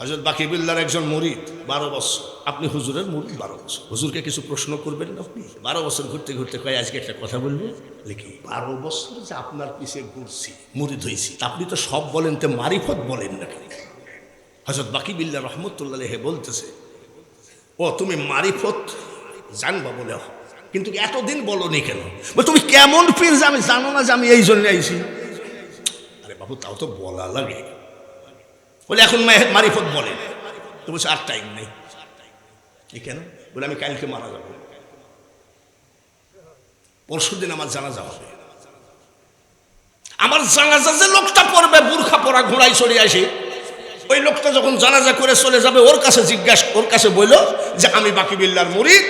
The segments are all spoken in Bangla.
হযরত বাকিবিল্লাহর একজন মুরিদ 12 বছর। আপনি হুজুরের মুরিদ 12 বছর, হুজুরকে কিছু প্রশ্ন করবেন না আপনি? 12 বছর ঘুরতে ঘুরতে কয় আজকে একটা কথা বলবো। লিখি 12 বছর যে আপনার পিছে ঘুরছি, মুরিদ হয়েছি, আপনি তো সব বলেন, তো মারিফত বলেন না কেন? হযরত বাকিবিল্লাহ রহমতুল্লাহ আলাইহি বলতেছে, ও তুমি মারিফত জানবা বলে, কিন্তু এতদিন বলনি কেন? তুমি কেমন পীর যে আমি জানো না যে আমি এই জন্য আইছি? আরে বাবু, তাও তো বলা লাগে। বলে এখন মারিফত বলে। তো বলছে আর টাইম নেই। কেন? বলে আমি কালকে মারা যাবো, পরশুদিন আমার জানাজা হবে। আমার জানাজা যে লোকটা পড়বে বুরখা পরা ঘোড়ায় চড়ে আসে, ওই লোকটা যখন জানাজা করে চলে যাবে, ওর কাছে বলল যে আমি বাকিবিল্লাহর মুরিদ,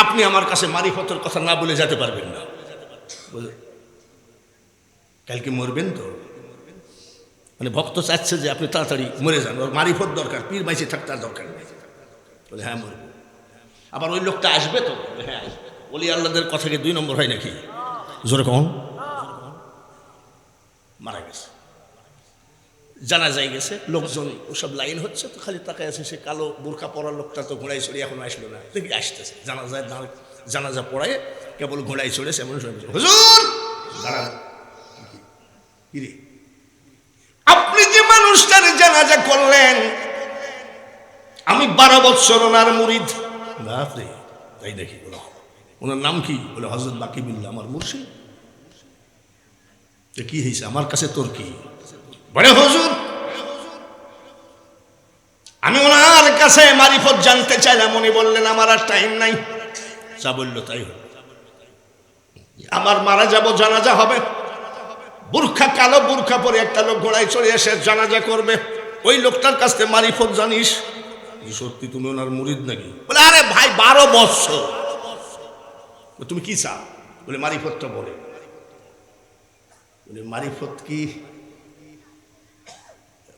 আপনি আমার কাছে মারিফতের কথা না বলে যেতে পারবেন না। বলে কালকে মরবেন তো? মানে ভক্ত চাচ্ছে যে আপনি তাড়াতাড়ি মরে যান, ওর মারিফত দরকার, পীর বাইসে থাকতে আর দরকার নেই। বলে হ্যাঁ মরব। আবার ওই লোকটা আসবে তো? হ্যাঁ আসবে। ওলি আল্লাহদের কথা কি 2 নম্বর হয় নাকি? জোরে কখন মারা গেছে, জানাজায় গেছে, লোকজন ওসব লাইন হচ্ছে, তো খালি তাকায় আছে। সে কালো বোরকা পরা লোকটা তো ঘোড়ায় চড়ে এখন আসলো না, দেখি আসতেছে। জানাজা পড়ায় কেবল ঘোড়ায় চড়েছে, এমন শুনেছে, হুজুর দাঁড়ান। কি রে, আপনি যে মানুষটার জানাজা করলেন, আমি 12 বছর ওনার মুরিদ। বাপরে, তাই দেখি। বলো ওনার নাম কি? বলে হযরত বাকিবিল্লাহ, আমার মুর্শিদ। কি হয়েছে আমার কাছে তোর কি? বলে হুজুর আমি ওনার কাছে মারিফত জানতে চাইলাম, উনি বললেন আমার আর টাইম নাই। যা বললো তাই হল, আমার মারা যাব, জানাজা হবে, বুরখা কালো বুরখা পরে একটা লোক ঘোড়ায় চড়ে এসে জানাজা করবে, ওই লোকটার কাছ থেকে মারিফত জানিস? সত্যি তুমি ওনার মুরিদ নাকি? বলে আরে ভাই 12 বছর। তুমি কি চাও? বলে মারিফতটা বলে। বলে মারিফত কি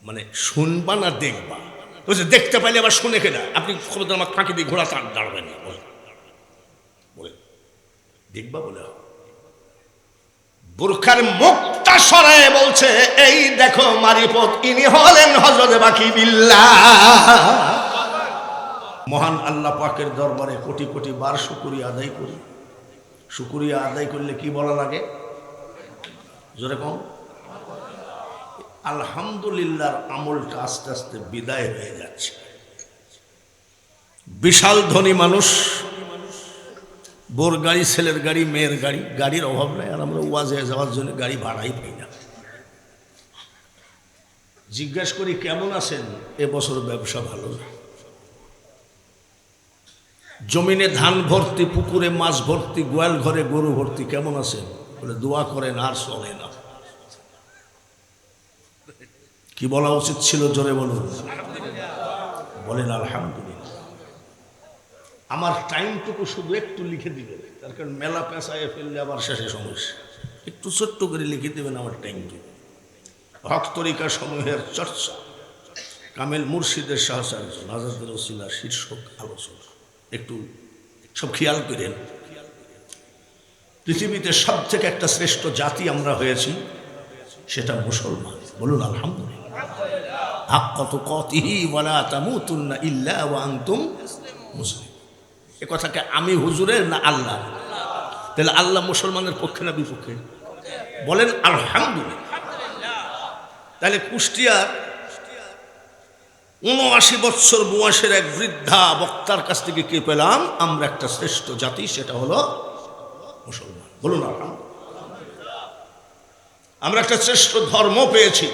মানে শুনবা না দেখবা? বলছে দেখতে পাইলে আবার শুনে কেনা? আপনি খবরদার আমার ফাঁকি দিয়ে ঘোড়া দাঁড়াবেন না। বলে দেখবা বলে বুরখার মুখটা সরায় বলছে, এই দেখো মারিফত, ইনি হলেন হযরত বাকিবিল্লাহ। মহান আল্লাহ পাকের দরবারে কোটি কোটি বার শুকরিয়া আদায় করি। শুকরিয়া আদায় করলে কি বলা লাগে? জোরে কম। আলহামদুলিল্লাহর আমলটা আস্তে আস্তে বিদায় হয়ে যাচ্ছে। বিশাল ধনী মানুষ, বোর গাড়ি, ছেলের গাড়ি, মেয়ের গাড়ি, গাড়ির অভাব নাই, আর আমরা ওয়াজে যাওয়ার জন্য গাড়ি ভাড়াই পাই না। জিজ্ঞাসা করি কেমন আছেন? এবছর ব্যবসা ভালো না, জমিনে ধান ভর্তি, পুকুরে মাছ ভর্তি, গোয়াল ঘরে গরু ভর্তি, কেমন আছেন? বলে দোয়া করেন, আর চলে না। কি বলা উচিত ছিল? জোরে বলুন। বলেন আলহামদুলিল্লাহ। আমার টাইমটুকু শুধু একটু লিখে দিবেন, তার কারণ মেলা পেঁচায় ফেললে আবার শেষে সমস্যা। একটু ছোট্ট করে লিখে দেবেন আমার টাইমটুকু। হক তরিকা সমূহের চর্চা, কামেল মুর্শিদের সাহচর্য, নাজাতের ওসিলা শীর্ষক আলোচনা একটু সব খেয়াল করেন। পৃথিবীতে সব থেকে একটা শ্রেষ্ঠ জাতি আমরা হয়েছি, সেটা মুসলমান। বলুন আলহামদুলিল্লাহ। হাক্কা তুকাতিহি ওয়ালা তামুতুন্না ইল্লা ওয়া আনতুম মুসলিম। এ কথাকে আমি হুজুরের না আল্লাহ? তাহলে আল্লাহ মুসলমানের পক্ষে না বিপক্ষে? বলেন আলহামদুলিল্লাহ। তাহলে কুষ্টিয়ার 79 বছর বয়সের এক বৃদ্ধা বক্তার কাছ থেকে কি পেলাম? আমরা একটা শ্রেষ্ঠ জাতি, সেটা হলো মুসলমান। বলুন আলহামদুলিল্লাহ। আমরা একটা শ্রেষ্ঠ ধর্ম পেয়েছি।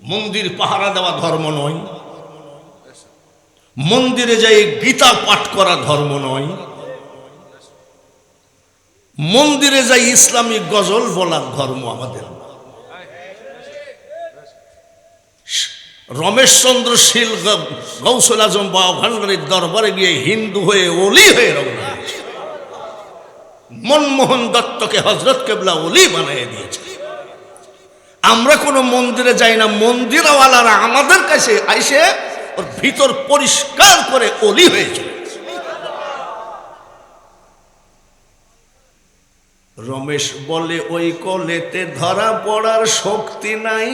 মন্দির পাহারা দেওয়া ধর্ম নয়, মন্দিরে যাই গীতা পাঠ করা ধর্ম নয়, মন্দিরে যাই ইসলামিক গজল বলার ধর্ম আমাদের। রমেশচন্দ্র শীল গৌসুল আজম বাবা ভান্ডারীর দরবারে গিয়ে হিন্দু হয়ে ওলি হয়ে রওনা হয়েছে। মনমোহন দত্তকে হযরত কেবলা ওলি বানিয়ে দিয়েছে। আমরা কোনো মন্দিরে যাই না, মন্দিরওয়ালারা আমাদের কাছে আইসে ওর ভিতর পরিষ্কার করে ওলি হয়েছে। রমেশ বলে ওই কলেতে ধরা পড়ার শক্তি নাই,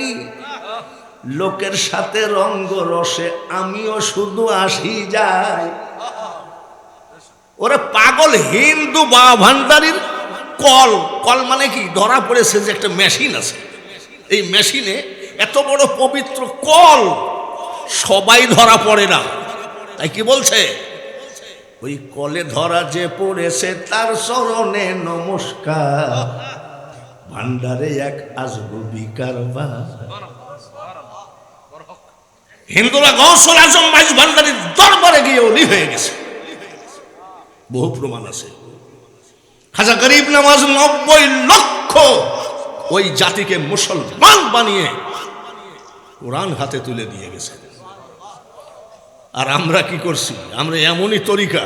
লোকের সাথে রঙ্গ রসে আমিও শুধু আসি যাই। ওরে পাগল হিন্দু বা ভান্ডারির কল, কল মানে কি, ধরা পড়েছে যে একটা মেশিন আছে, এই মেশিনে এত বড় পবিত্র কল সবাই ধরা পড়ে না। তাই কি বলছে, ওই কলে ধরা যে পড়েছে তার চরণে নমস্কার, ভান্ডারে এক আসবো বিকারবার। হিন্দুরা গৌসুল আজম মাইজ ভান্ডারির দরবারে গিয়ে ওলি হয়ে গেছে, বহু প্রমাণ আছে। খাজা গরিব নওয়াজ 90 লক্ষ ওই জাতিকে মুসলমান বানিয়ে কোরআন হাতে তুলে দিয়ে গেছে। আর আমরা কি করছি, আমরা এমনই তরিকা,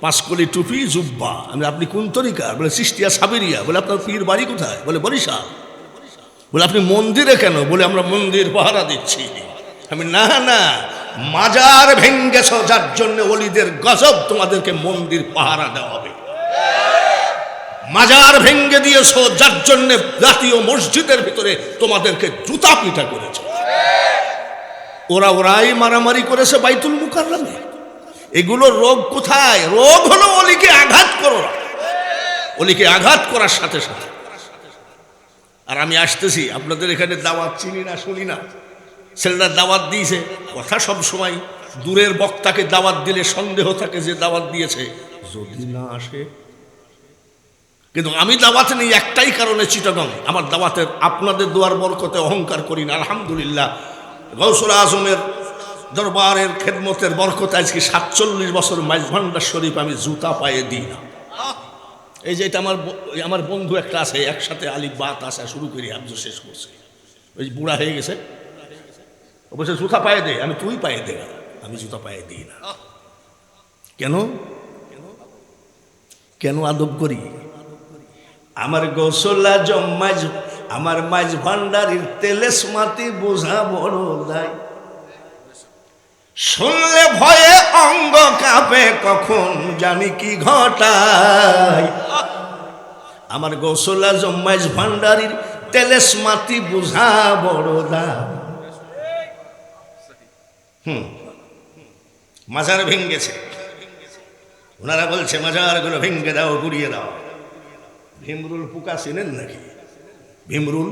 5 কলি টুপি জুব্বা। আপনি কোন তরিকা? বলে চিশতিয়া সাবিরিয়া। বলে আপনার পীর বাড়ি কোথায়? বলে বরিশাল। বলে আপনি মন্দিরে কেন? বলে আমরা মন্দির পাহারা দিচ্ছি। আমি না না, মাজার ভেঙ্গেছ যার জন্য ওলিদের গজব, তোমাদেরকে মন্দির পাহারা দেওয়া হবে। মাজার ভেঙ্গে দিয়েছ যার জন্য জাতীয় মসজিদের ভিতরে তোমাদেরকে জুতা পিটা করেছে। ওরাই মারামারি করেছে বাইতুল মুকাররমে। এগুলো রোগ কোথায়? রোগ হলো অলিকে আঘাত করো, অলিকে আঘাত করার সাথে সাথে। আর আমি আসতেছি আপনাদের এখানে দাওয়াত চিনি না শুনি না, ছেলেরা দাওয়াত দিয়েছে, কথা সব সময় দূরের বক্তাকে দাওয়াত দিলে সন্দেহ থাকে যে দাওয়াত দিয়েছে, যদি না আসে। কিন্তু আমি দাওয়াত নেই একটাই কারণে, চিটাগং আমার দাওয়াতের আপনাদের দোয়ার বরকতে অহংকার করি না। আলহামদুলিল্লাহ, গৌসুল আজমের দরবারের খেদমতের বরকতে আজকে 47 বছর মাইজ ভান্ডার শরীফ আমি জুতা পায়ে দিই না। এই যে এটা আমার বন্ধু একটা আছে, একসাথে আলিফ বাত আসা শুরু করি, হাফজ শেষ করছে, ওই বুড়া হয়ে গেছে, অবশ্যই জুতা পায়ে দে। আমি তুই পায়ে দে, আমি জুতা পায়ে দিই না। কেন কেন আদব করি? আমার গৌসুল আজম মাইজ, আমার মাইজ ভান্ডারির তেলেসমাতি বোঝা বড় দায়। শুনলে ভয়ে অঙ্গ কাঁপে, কখন জানি কি ঘটায়। আমার গৌসুল আজম মাইজ ভান্ডারির তেলেসমাতি বোঝা বড় দায়। মাজার ভেঙ্গেছে, ওনারা বলছে মাজারগুলো ভেঙ্গে দাও, গুড়িয়ে দাও। ভীমরুল পোকা চেনেন নাকি? ভীমরুল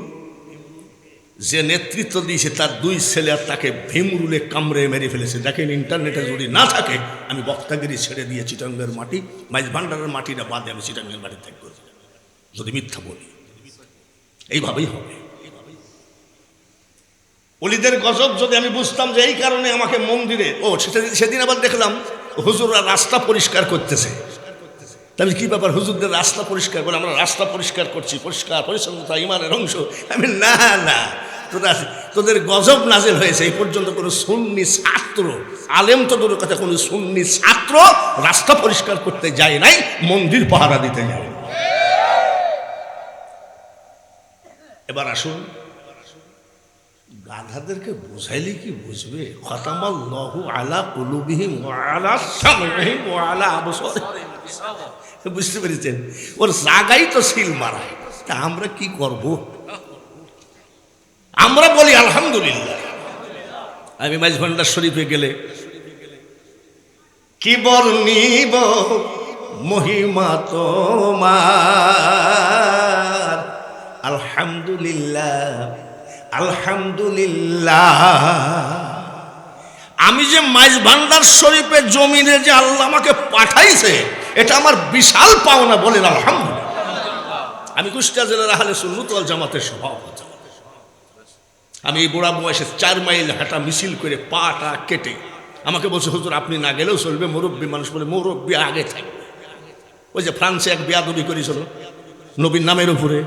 যে নেতৃত্ব দিয়েছে তার 2 ছেলে আর তাকে ভীমরুলে কামড়ে মেরে ফেলেছে। দেখেন, ইন্টারনেটে যদি না থাকে, আমি বক্তাগিরি ছেড়ে দিয়ে চিটাঙ্গের মাটি, মাইজ ভান্ডারের মাটিটা বাদে আমি চিটাঙ্গের মাটি ত্যাগ করব যদি মিথ্যা বলি। এইভাবেই হবে। অলিদের গজব যদি আমি বুঝতাম যে এই কারণে আমাকে মন্দিরে, সেদিন আবার দেখলাম হুজুররা রাস্তা পরিষ্কার করতেছে। আমি কি ব্যাপার, হুজুরদের রাস্তা পরিষ্কার? বলে আমরা রাস্তা পরিষ্কার করছি, পরিষ্কার পরিচ্ছন্নতা ইমানের অংশ। আমি না না, তোদের গজব নাজিল হয়েছে। এই পর্যন্ত কোনো সুন্নি ছাত্র, আলেম তো দূরের কথা, কোনো সুন্নি ছাত্র রাস্তা পরিষ্কার করতে যায় নাই, মন্দির পাহারা দিতে যায়। এবার আসুন, গাধাদেরকে বুঝাইলে কি বুঝবে? খতামাল্লাহু আলা কুলুবিহিম ওয়া আলা সামঈহিম ওয়া আলা আবসারিহিম। বুঝতে পেরেছেন? ওর জায়গাই তো সিল মারা। তা আমরা কি করব? আমরা বলি আলহামদুলিল্লাহ। আমি মাইজ ভান্ডার শরীফে গেলে কি বর্ণিব মহিমা তোমার, আলহামদুলিল্লাহ আলহামদুলিল্লাহ। আমি যে মাইজ ভান্ডার শরীফের জমিনে যে আল্লাহ আমাকে পাঠাইছে, এটা আমার বিশাল পাওনা, বলেন আলহামদুলিল্লাহ। আমি কুষ্টিয়া জেলার আহলে সুন্নাত ওয়াল জামাতের সভাপতি। আমি এই বুড়া বয়সে 4 মাইল হাঁটা মিছিল করে পাটা কেটে, আমাকে বলছে হুজুর আপনি না গেলেও চলবে, মুরব্বী মানুষ। বলে মুরব্বী আগে থাকবে। ওই যে ফ্রান্সে এক বেয়াদবি করেছিল নবীর নামের উপরে।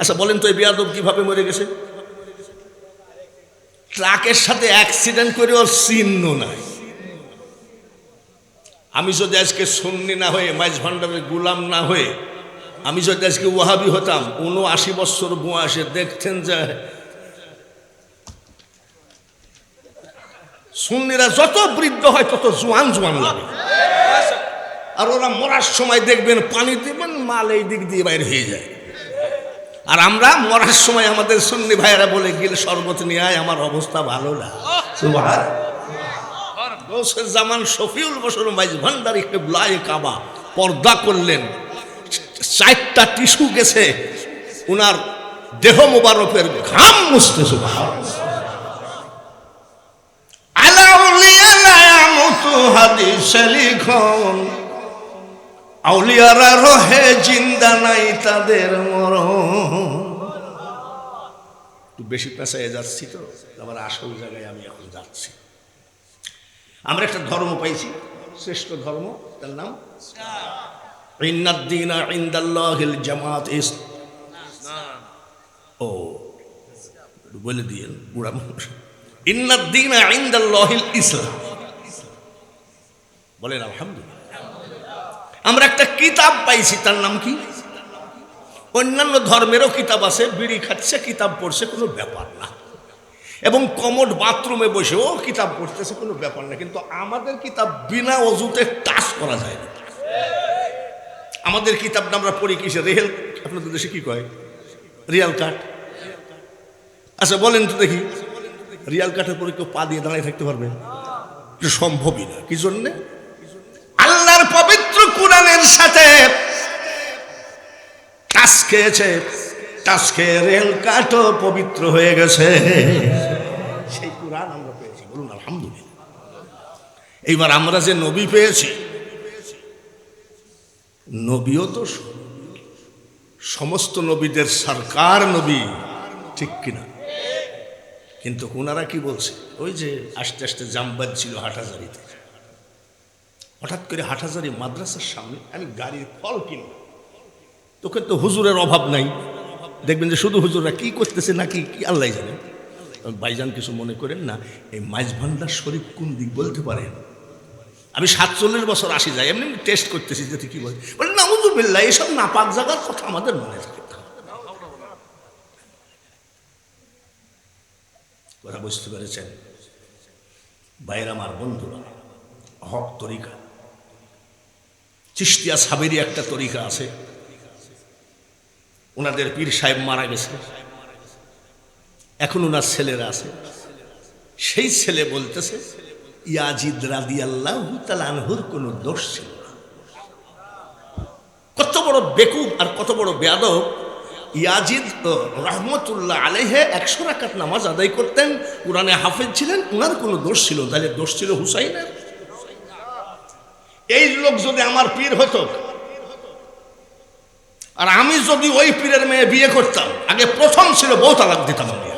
আচ্ছা বলেন তো, এই বেয়াদব কিভাবে মরে গেছে? ট্রাকের সাথে অ্যাক্সিডেন্ট করে, ওর চিহ্ন নাই। আমি যদি আজকে সুন্নি না হয়ে, মাইজ ভান্ডারের গোলাম না হয়ে, আমি যদি আজকে ওয়াহাবি হতাম, 79 বছর বয়সে দেখতেন যে সুন্নিরা যত বৃদ্ধ হয় তত জোয়ান জোয়ান লাগে। আর ওরা মরার সময় দেখবেন পানি দেবেন, মাল এই দিক দিয়ে বাইরে হয়ে যায়। আর আমরা মরার সময় আমাদের সুন্নি ভাইয়েরা বলে গেলে শরবত নিয়ে আয়, আমার অবস্থা ভালো না। গৌসের জামান শফিউল বসর মাইজ ভান্ডারী কিবলায়ে কাবা পর্দা করলেন, 4টা টিস্যু গেছে উনার দেহ মুবারকের ঘাম মুছতে। সুবহানাল্লাহ। আলাউলিয়া লা ইয়ামুতু হাদিসে লিখন, আউলিয়ারা রহে জিন্দা নাই তাদের মরণ। একটু বেশি পেঁচায় যাচ্ছি তো, আবার আসল জায়গায় আমি এখন যাচ্ছি। আমরা একটা ধর্ম পাইছি, শ্রেষ্ঠ ধর্ম, তার নাম ইন্নাদ-দীনা ইনদাল্লাহিল জামাত। ও বলে দিয়ে বুড়া মানুষ, ইন্নাদ-দীনা ইনদাল্লাহিল ইসলাম। বলেন আলহামদুলিল্লাহ। আমরা একটা কিতাব পাইছি, তার নাম কি? অন্যান্য ধর্মেরও কিতাব আছে, বিড়ি খাচ্ছে, কিতাব পড়ছে, কোনো ব্যাপার না। এবং কমোড বাথরুমে বসেও কিতাব পড়তেছে, কোনো ব্যাপার না। কিন্তু আমাদের কিতাব বিনা অজুতে টাচ করা যায় না। আমাদের কিতাবটা আমরা পড়ি কিসে? রেল, আপনাদের দেশে কি কয়? রিয়াল কাঠ। আচ্ছা বলেন তো দেখি, রিয়াল কাঠের পরে কেউ পা দিয়ে দাঁড়িয়ে থাকতে পারবে? সম্ভবই না। কি জন্যে? আল্লাহর পবিত্র কুরআনের সাথে টাচ খেয়েছে, টাচ খেয়ে রেল কাঠও পবিত্র হয়ে গেছে। সেই কুরআন আমরা পেয়েছি, বলুন আলহামদুলিল্লাহ। এইবার আমরা যে নবী পেয়েছি, নবীও তো সমস্ত নবীদের সরকার নবী, ঠিক কিনা? কিন্তু ওনারা কি বলছে? ওই যে আস্তে আস্তে জামবাদ ছিল হাটহাজারিতে, হঠাৎ করে হাটহাজারি মাদ্রাসার সামনে আমি গাড়ির ফল কিনব, তোকে তো হুজুরের অভাব নাই, দেখবেন যে শুধু হুজুররা কি করতেছে নাকি কি আল্লাহ জানে। ভাইজান কিছু মনে করেন না, এই মাইজ ভান্ডার শরীফ কোন দিক বলতে পারেন? আমি 47 বছর আসি যাই, এমনি টেস্ট করতেছি যে কি বলে, বলে নাউযুবিল্লাহ, এইসব নাপাক জায়গার কথা আমাদের মনে থাকে। ওরা বুঝতে পেরেছেন? বাইরে আমার বন্ধুরা, হক তরিকা, চিশতিয়া সাবেরি একটা তরিকা আছে, ওনাদের পীর সাহেব মারা গেছে, এখন ওনার ছেলেরা আছে। সেই ছেলে বলতেছে ইয়াজিদ রাদিয়াল্লাহু তাআলা আনহুর কোনো দোষ ছিল না। কত বড় বেকুব আর কত বড় বেয়াদব! ইয়াজিদ রহমতুল্লাহ আলাইহি 100 রাকাত নামাজ আদায় করতেন, কুরআনে হাফেজ ছিলেন, ওনার কোনো দোষ ছিল? তাহলে দোষ ছিল হুসাইনের। এই লোক যদি আমার পীর হতো, আর আমি যদি ওই পীরের মেয়ে বিয়ে করতাম, আগে প্রথম ছিল বউ তালাক দিতাম আমি।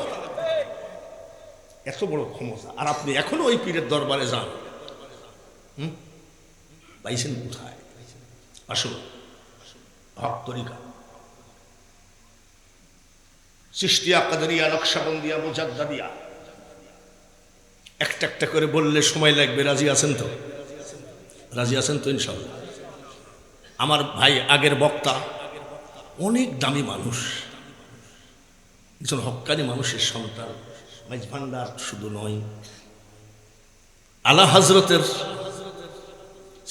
এত বড় ক্ষমতা! আর আপনি এখনো ওই পীরের দরবারে যান, পাইছেন কোথায়? আসুন, হক তরিকা, চিশতিয়া, কাদরিয়া, নকশবন্দিয়া, মুজাদ্দাদিয়া, একটা একটা করে বললে সময় লাগবে। রাজি আছেন তো? রাজি আছেন তো? ইনশাআল্লাহ। আমার ভাই আগের বক্তা অনেক দামি মানুষ, একজন হক্কানি মানুষের সন্তান। মাইজ ভান্ডার শুধু নয়, আলা হজরতের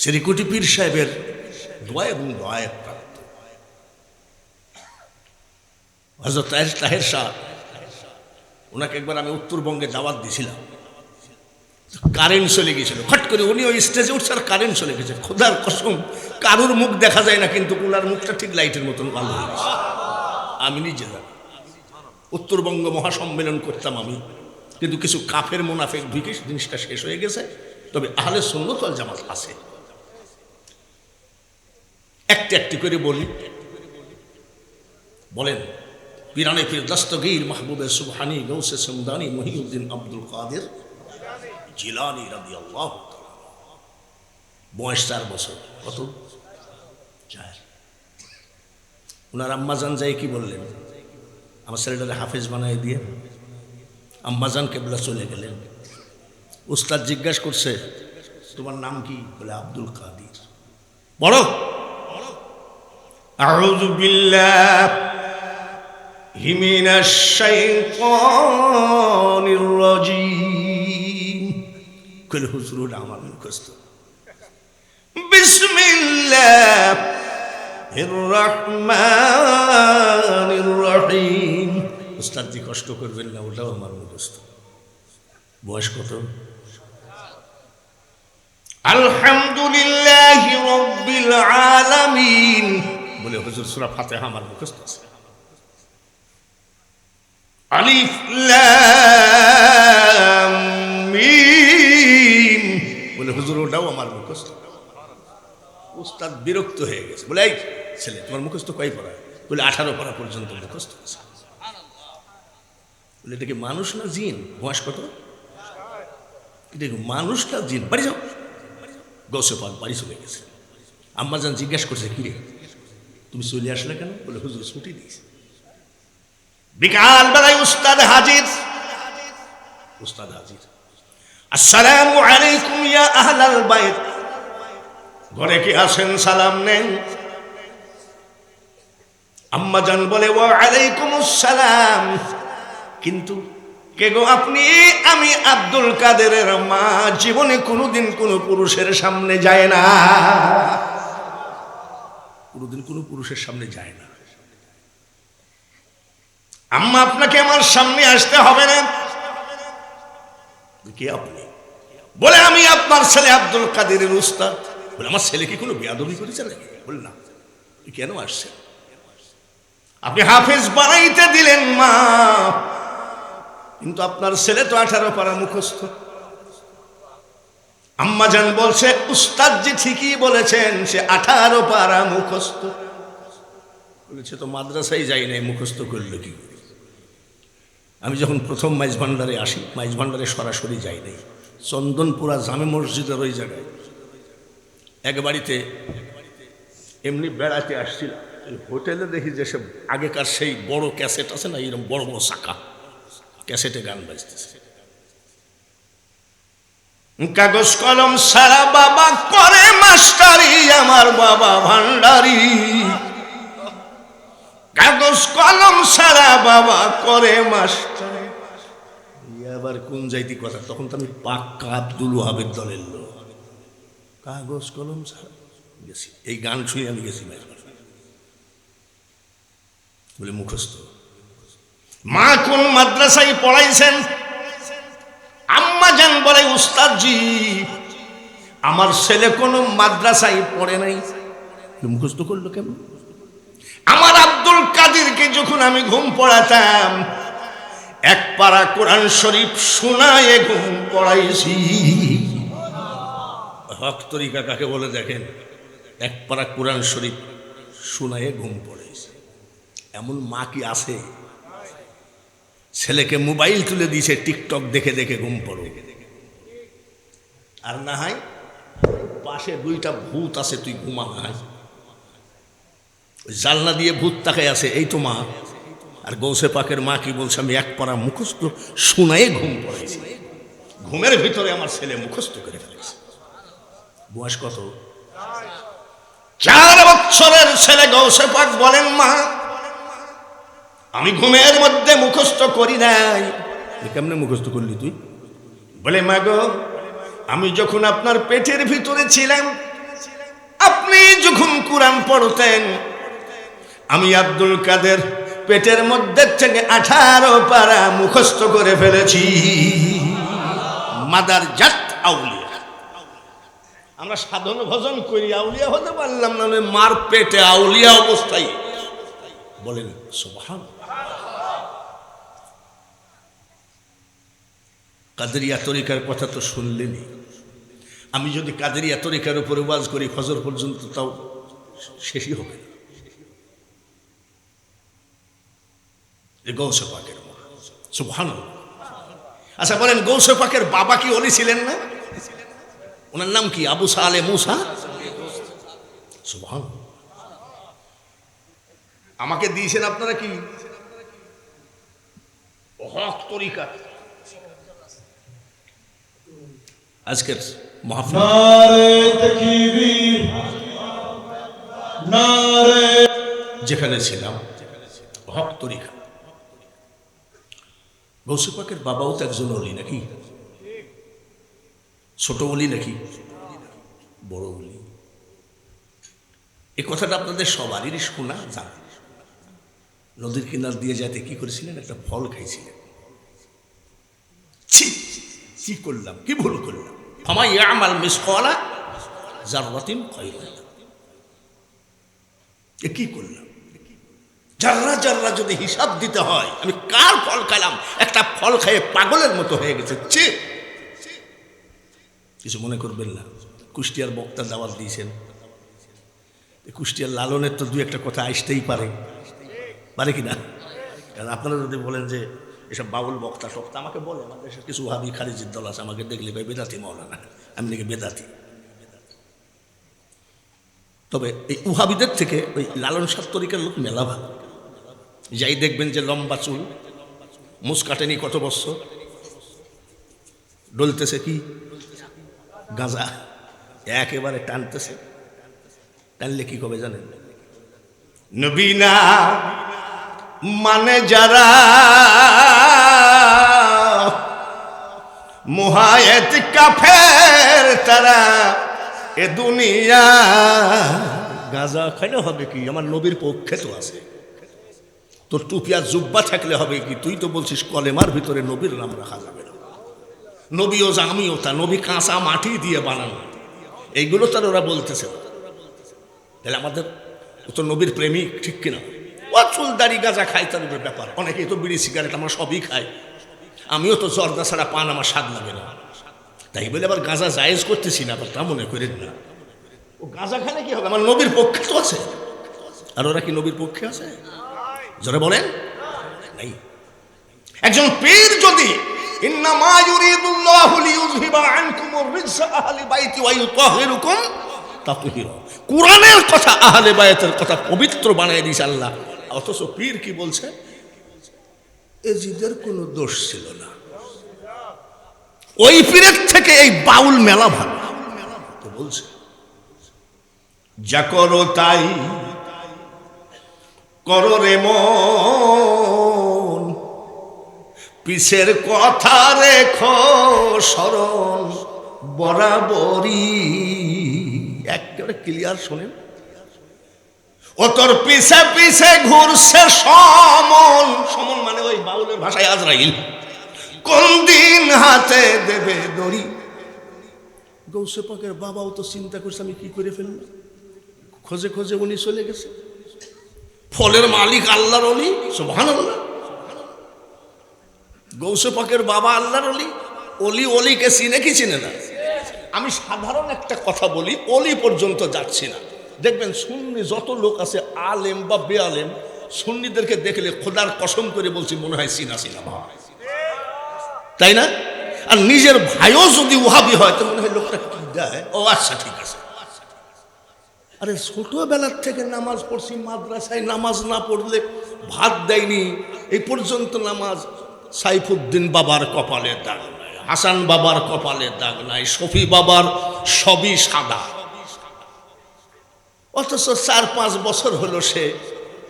শ্রীকুটি পীর সাহেবের দোয়া এবং দোয়ায় প্রাপ্ত হযরত তাহের শাহ। ওনাকে একবার আমি উত্তরবঙ্গে দাওয়াত দিয়েছিলাম, কারেন্ট চলে গেছিল, ফট করে উনি ওই স্টেজে উঠছে আর কারেন্ট চলে গেছে। খোদার কসম, কারুর মুখ দেখা যায় না, কিন্তু ওনার মুখটা ঠিক লাইটের মতন ভালো হয়ে গেছে। আমি নিজে জানি, উত্তরবঙ্গ মহাসম্মেলন করতাম আমি, কিন্তু কিছু কাফের মুনাফিক ঢুকে জিনিসটা শেষ হয়ে গেছে। তবে আহলে সুন্নাত ওয়াল জামাত আছে। একটি একটি করে বলি। বলেন, পীরানে পীর দস্তগীর মাহবুবে সুবহানি গৌসে সুমদানি মহিউদ্দিন আব্দুল কাদের জিলানী রাদিয়াল্লাহু তাআলা, বয়স 4 বছর। কত? 4। ওনার আম্মাজান যাই কি বললেন, আমার ছেলেটাকে হাফেজ বানাই দিয়ে আম্মাজান কেবলা চলে গেলেন। উস্তাদ জিজ্ঞাসা করছে, তোমার নাম কি? বলে আব্দুল কাদির। বড় আউযু বিল্লাহি মিনাশ শাইতানির রাজীম। কইলে হুজুর আমার মুখস্থ। বিসমিল্লাহ রহমানির রহিম। উস্তাদ জি কষ্ট করবেন না, ওটাও আমার মুখস্থ। বয়স কত? আলহামদুলিল্লাহি রাব্বিল আলামিন বলে হুজুর সূরা ফাতিহা আমার মুখস্থ আছে। আলিফ লাম মিম বলে হুজুর ওটাও আমার মুখস্থ। উস্তাদ বিরক্ত হয়ে গেছে, বলে এই ছেলে তোমার মুখস্থ কয় পড়া? বলে 18 পড়া পর্যন্ত মুখস্থ আছে। বলে এটা কি মানুষ না জিন? বয়স কত? এটা কি মানুষ না জিন? বাড়ি যাও। গৌসে পাক বাড়ি চলে গেছে। আম্মাজান জিজ্ঞাসা করছে, কি রে তুমি চলে আসলে কেন? বলে হুজুর ছুটি দিয়েছে। বিকাল বেলায় উস্তাদ হাজির। উস্তাদ হাজির। আসসালামু আলাইকুম ইয়া আহলাল বাইত। ঘরে কি আসেন? সালাম নেন। আম্মাজান বলে ওয়া আলাইকুমুস সালাম। কিন্তু কে গো আপনি? আমি আব্দুল কাদেরের মা। জীবনে কোনোদিন কোনো পুরুষের সামনে যায় না। কোনোদিন কোনো পুরুষের সামনে যায় না। আম্মা আপনাকে আমার সামনে আসতে হবে না। কে আপনি? বলে আমি আপনার ছেলে আব্দুল কাদেরের উস্তাদ। বলে আমার ছেলে কি কোনো বেয়াদবি করেছে নাকি? বল না। কেন আসছে? আপনি হাফেজ বানাইতে দিলেন মা, কিন্তু আপনার ছেলে তো 18 পারা মুখস্থ। আম্মাজান বলছে উস্তাদ জি ঠিকই বলেছেন, সে 18 পারা মুখস্থ। বলেছে তো মাদ্রাসায় যাই নাই, মুখস্থ করলো কি করে? আমি যখন প্রথম মাইজ ভান্ডারে আসি, মাইজ ভান্ডারে সরাসরি যাই নাই, চন্দনপুরা জামে মসজিদের ওই জায়গায় এক বাড়িতে এমনি বেড়াতে আসছিল। হোটেলে দেখি যে সে আগেকার সেই বড় ক্যাসেট আছে না, এরকম বড় বড় চাকা, ক্যাসেটে গান বাজতেছে। কাগজ কলম সারা বাবা করে মাস্টারি, আমার বাবা ভান্ডারি। কাগজ কলম সারা বাবা করে মাস্টারি। আবার কোন যাইতি কথা, তখন তো আমি পাক্কা আব্দুল ওয়াহাবের দলের লোক। কাগজ কলম সারা গেছি, এই গান শুনে আমি গেছি বলে মুখস্থ। মা কোন মাদ্রাসায় পড়াইছেন? আম্মাজান বলে উস্তাদ জি আমার ছেলে কোন মাদ্রাসায় পড়ে নাই। মুখস্থ করলো কেমন? আমার আব্দুল কাদেরকে যখন আমি ঘুম পড়াতাম, এক পারা কোরআন শরীফ শোনায়ে ঘুম পড়াইছি। হক তরিকা কাকে বলে দেখেন? এক পারা কোরআন শরীফ শোনায়ে ঘুম পড়াইছি। এমন মা কি আছে? ছেলেকে মোবাইল তুলে দিয়েছে, টিকটক দেখে দেখে ঘুম পড়ো। আর না হয় পাশে 2টা ভূত আছে, তুই ঘুমা না হয়। জালনা দিয়ে ভূত তাকায় আছে, এই তো মা। আর গৌসে পাকের মা কি বলছে? আমি এক পারা মুখস্থ শোনায় ঘুম পড়াইছি। ঘুমের ভিতরে আমার ছেলে মুখস্থ করে ফেলেছে। বয়স কত? 4 বছরের ছেলে। গৌসে পাক বলেন মা আমি ঘুমের মধ্যে মুখস্থ করি নাই। কেমনে মুখস্থ করলি তুই? বলে মা গো আমি যখন আপনার পেটের ভিতরে ছিলাম, আপনি যখন কোরআন পড়তেন, আমি আব্দুল কাদের পেটের মধ্যে থেকে 18 পারা মুখস্থ করে ফেলেছি। মাদার জাত আউলিয়া। আমরা সাধন ভজন করি, আউলিয়া হতে পারলাম না, মার পেটে আউলিয়া অবস্থায়। বলেন সুবহানাল্লাহ। কাদেরিয়া তরিকার কথা তো শুনলেনি। আমি যদি কাদেরিয়া তরিকার উপরে ওয়াজ করি ফজর পর্যন্ত, তাও শেষই হবে না। গৌসে পাকের মা, সুবহানাল্লাহ। আচ্ছা বলেন, গৌসে পাকের বাবা কি ওলি ছিলেন না? ওনার নাম কি? আবু সালে মুসা। সুবহানাল্লাহ। আমাকে দিয়েছেন আপনারা কি? হক তরিকা। আজকের মাহফিল যেখানে ছিলাম, হক তরিকা। গৌসে পাকের বাবাও তো একজন ওলি নাকি? ছোট ওলি নাকি বড় ওলি? এই কথাটা আপনাদের সবারই শোনা জানা। নদীর কিনার দিয়ে যেতে কি করেছিলেন? একটা ফল খাইছিলেন। ছি, কি করলাম, কি ভুল করলাম। ফামান ইয়ামাল মিসকালা যাররাতিন খায়রান ইয়ারা। এ কি করলাম? যার্রা যার্রা যদি হিসাব দিতে হয়, আমি কার ফল খাইলাম? একটা ফল খেয়ে পাগলের মতো হয়ে গেছে। ছি, কিছু মনে করবেন না। কুষ্টিয়ার বক্তা দাওয়াত দিয়েছেন, কুষ্টিয়ার লালনের তো দু একটা কথা আসতেই পারে, পারে কিনা? কারণ আপনারা যদি বলেন যে এসব বাউল বক্তা টক্তা, আমাকে বলে আমাদের দেশের কিছু ওয়াহাবি খারিজির দল আছে, আমাকে দেখলে ভাই বেদাতি মাওলানা, আমি নাকি বেদাতি। তবে এই উহাবিদের থেকে ওই লালন শাহ তরিকার লোক মেলা ভালো। যাই দেখবেন যে লম্বা চুল, মুছ কাটেনি কত বছর, ডলতেছে কি গাঁজা, একেবারে টানতেছে। টানলে কি কবে জানেন? নবীনা মানে যারা মুহায়েত কাফের তারা এ দুনিয়া। গাঁজা খাইলে হবে কি? আমার নবীর পক্ষে তো আছে। তোর টুপিয়া জুব্বা থাকলে হবে কি? তুই তো বলছিস কলেমার ভিতরে নবীর নাম রাখা যাবে না। নবীও যা আমিও তা, নবী কাঁচা মাটি দিয়ে বানানো, এইগুলো তার ওরা বলতেছে। তাহলে আমাদের তো নবীর প্রেমিক, ঠিক কিনা? ও চুল দাড়ি গাঁজা খাই, তার ব্যাপার। অনেকেই তো বিড়ি সিগারেট, আমরা সবই খাই। আমিও তো জর্দা ছাড়া পান আমার স্বাদ লাগে না। তাই বলে আবার গাঁজা জায়েজ করতেছি না, তা মনে করেন না। ও গাঁজা খালে কি হবে? আমার নবীর পক্ষে তো আছে। আর ওরা কি নবীর পক্ষে আছে? জোরে বলেন নাই। একজন পীর যদি ইন্নামা ইউরিদুল্লাহু লিইউযহিবা আনকুমুর রিজসা আহলি বাইতি ওয়া ইউতাহহিরুকুম তাতহীরা, কুরআনের কথা, আহলে বাইতের কথা পবিত্র বানিয়ে দিয়েছে আল্লাহ। অথচ পীর কি বলছে? এজিদের কোনো দোষ ছিল না। ওই পীরের থেকে এই বাউল মেলা ভালো তো বলছে। যা করো তাই করো রে মন, পিছের কথা রেখো স্মরণ বরাবরই। একেবারে ক্লিয়ার শোনেন। ও তোর পিছে পিছে ঘুরছে সমন। সমন মানে ওই বাউলের ভাষায় আজরাইল। কোন দিন হাতে দেবে দড়ি। গৌসে পাকের বাবাও তো চিন্তা করছে আমি কি করে ফেললাম। খোঁজে খোঁজে উনি চলে গেছে। ফলের মালিক আল্লাহর ওলি, সুবহানাল্লাহ। গৌসে পাকের বাবা আল্লাহর ওলি। ওলি ওলিকে চিনে কি চিনে না? আমি সাধারণ একটা কথা বলি, ওলি পর্যন্ত যাচ্ছি না। দেখবেন সুন্নি যত লোক আছে, আলেম বা বেআলেম, সুন্নিদেরকে দেখলে খোদার কসম করে বলছি মনে হয় চিনা চিনা ভাই, তাই না? আর নিজের ভাইও যদি ওহাবি হয় তো মনে হয় লোকটা কি দেয়। ও আচ্ছা ঠিক আছে। আরে ছোটবেলার থেকে নামাজ পড়ছি, মাদ্রাসায় নামাজ না পড়লে ভাত দেয়নি, এই পর্যন্ত নামাজ। সাইফুদ্দিন বাবার কপালে দাগ নাই, হাসান বাবার কপালে দাগ নাই, শফি বাবার সবই সাদা। অথচ 4-5 বছর হলো সে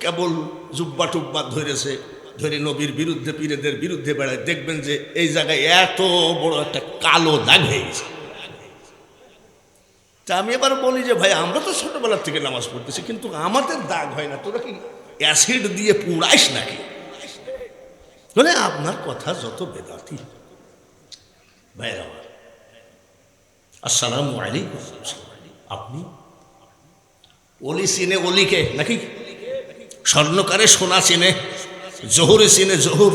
কেবল জুব্বা টুব্বা ধরেছে, ধরে নবীর বিরুদ্ধে, পীরেদের বিরুদ্ধে বেড়ায়। দেখবেন যে এই জায়গায় এত বড় একটা কালো দাগ হয়ে গেছে। তা আমি এবার বলি যে ভাই, আমরা তো ছোটবেলার থেকে নামাজ পড়তেছি, কিন্তু আমাদের দাগ হয় না। তোরা কি অ্যাসিড দিয়ে পুড়াইস নাকি? বলে আপনার কথা যত বেদাতি। ভাইরা আমার, আসসালামু আলাইকুম। আপনি অলি চিনে অলিকে নাকি? স্বর্ণকারে সোনা চিনে, জহুরে চিনে জহুর,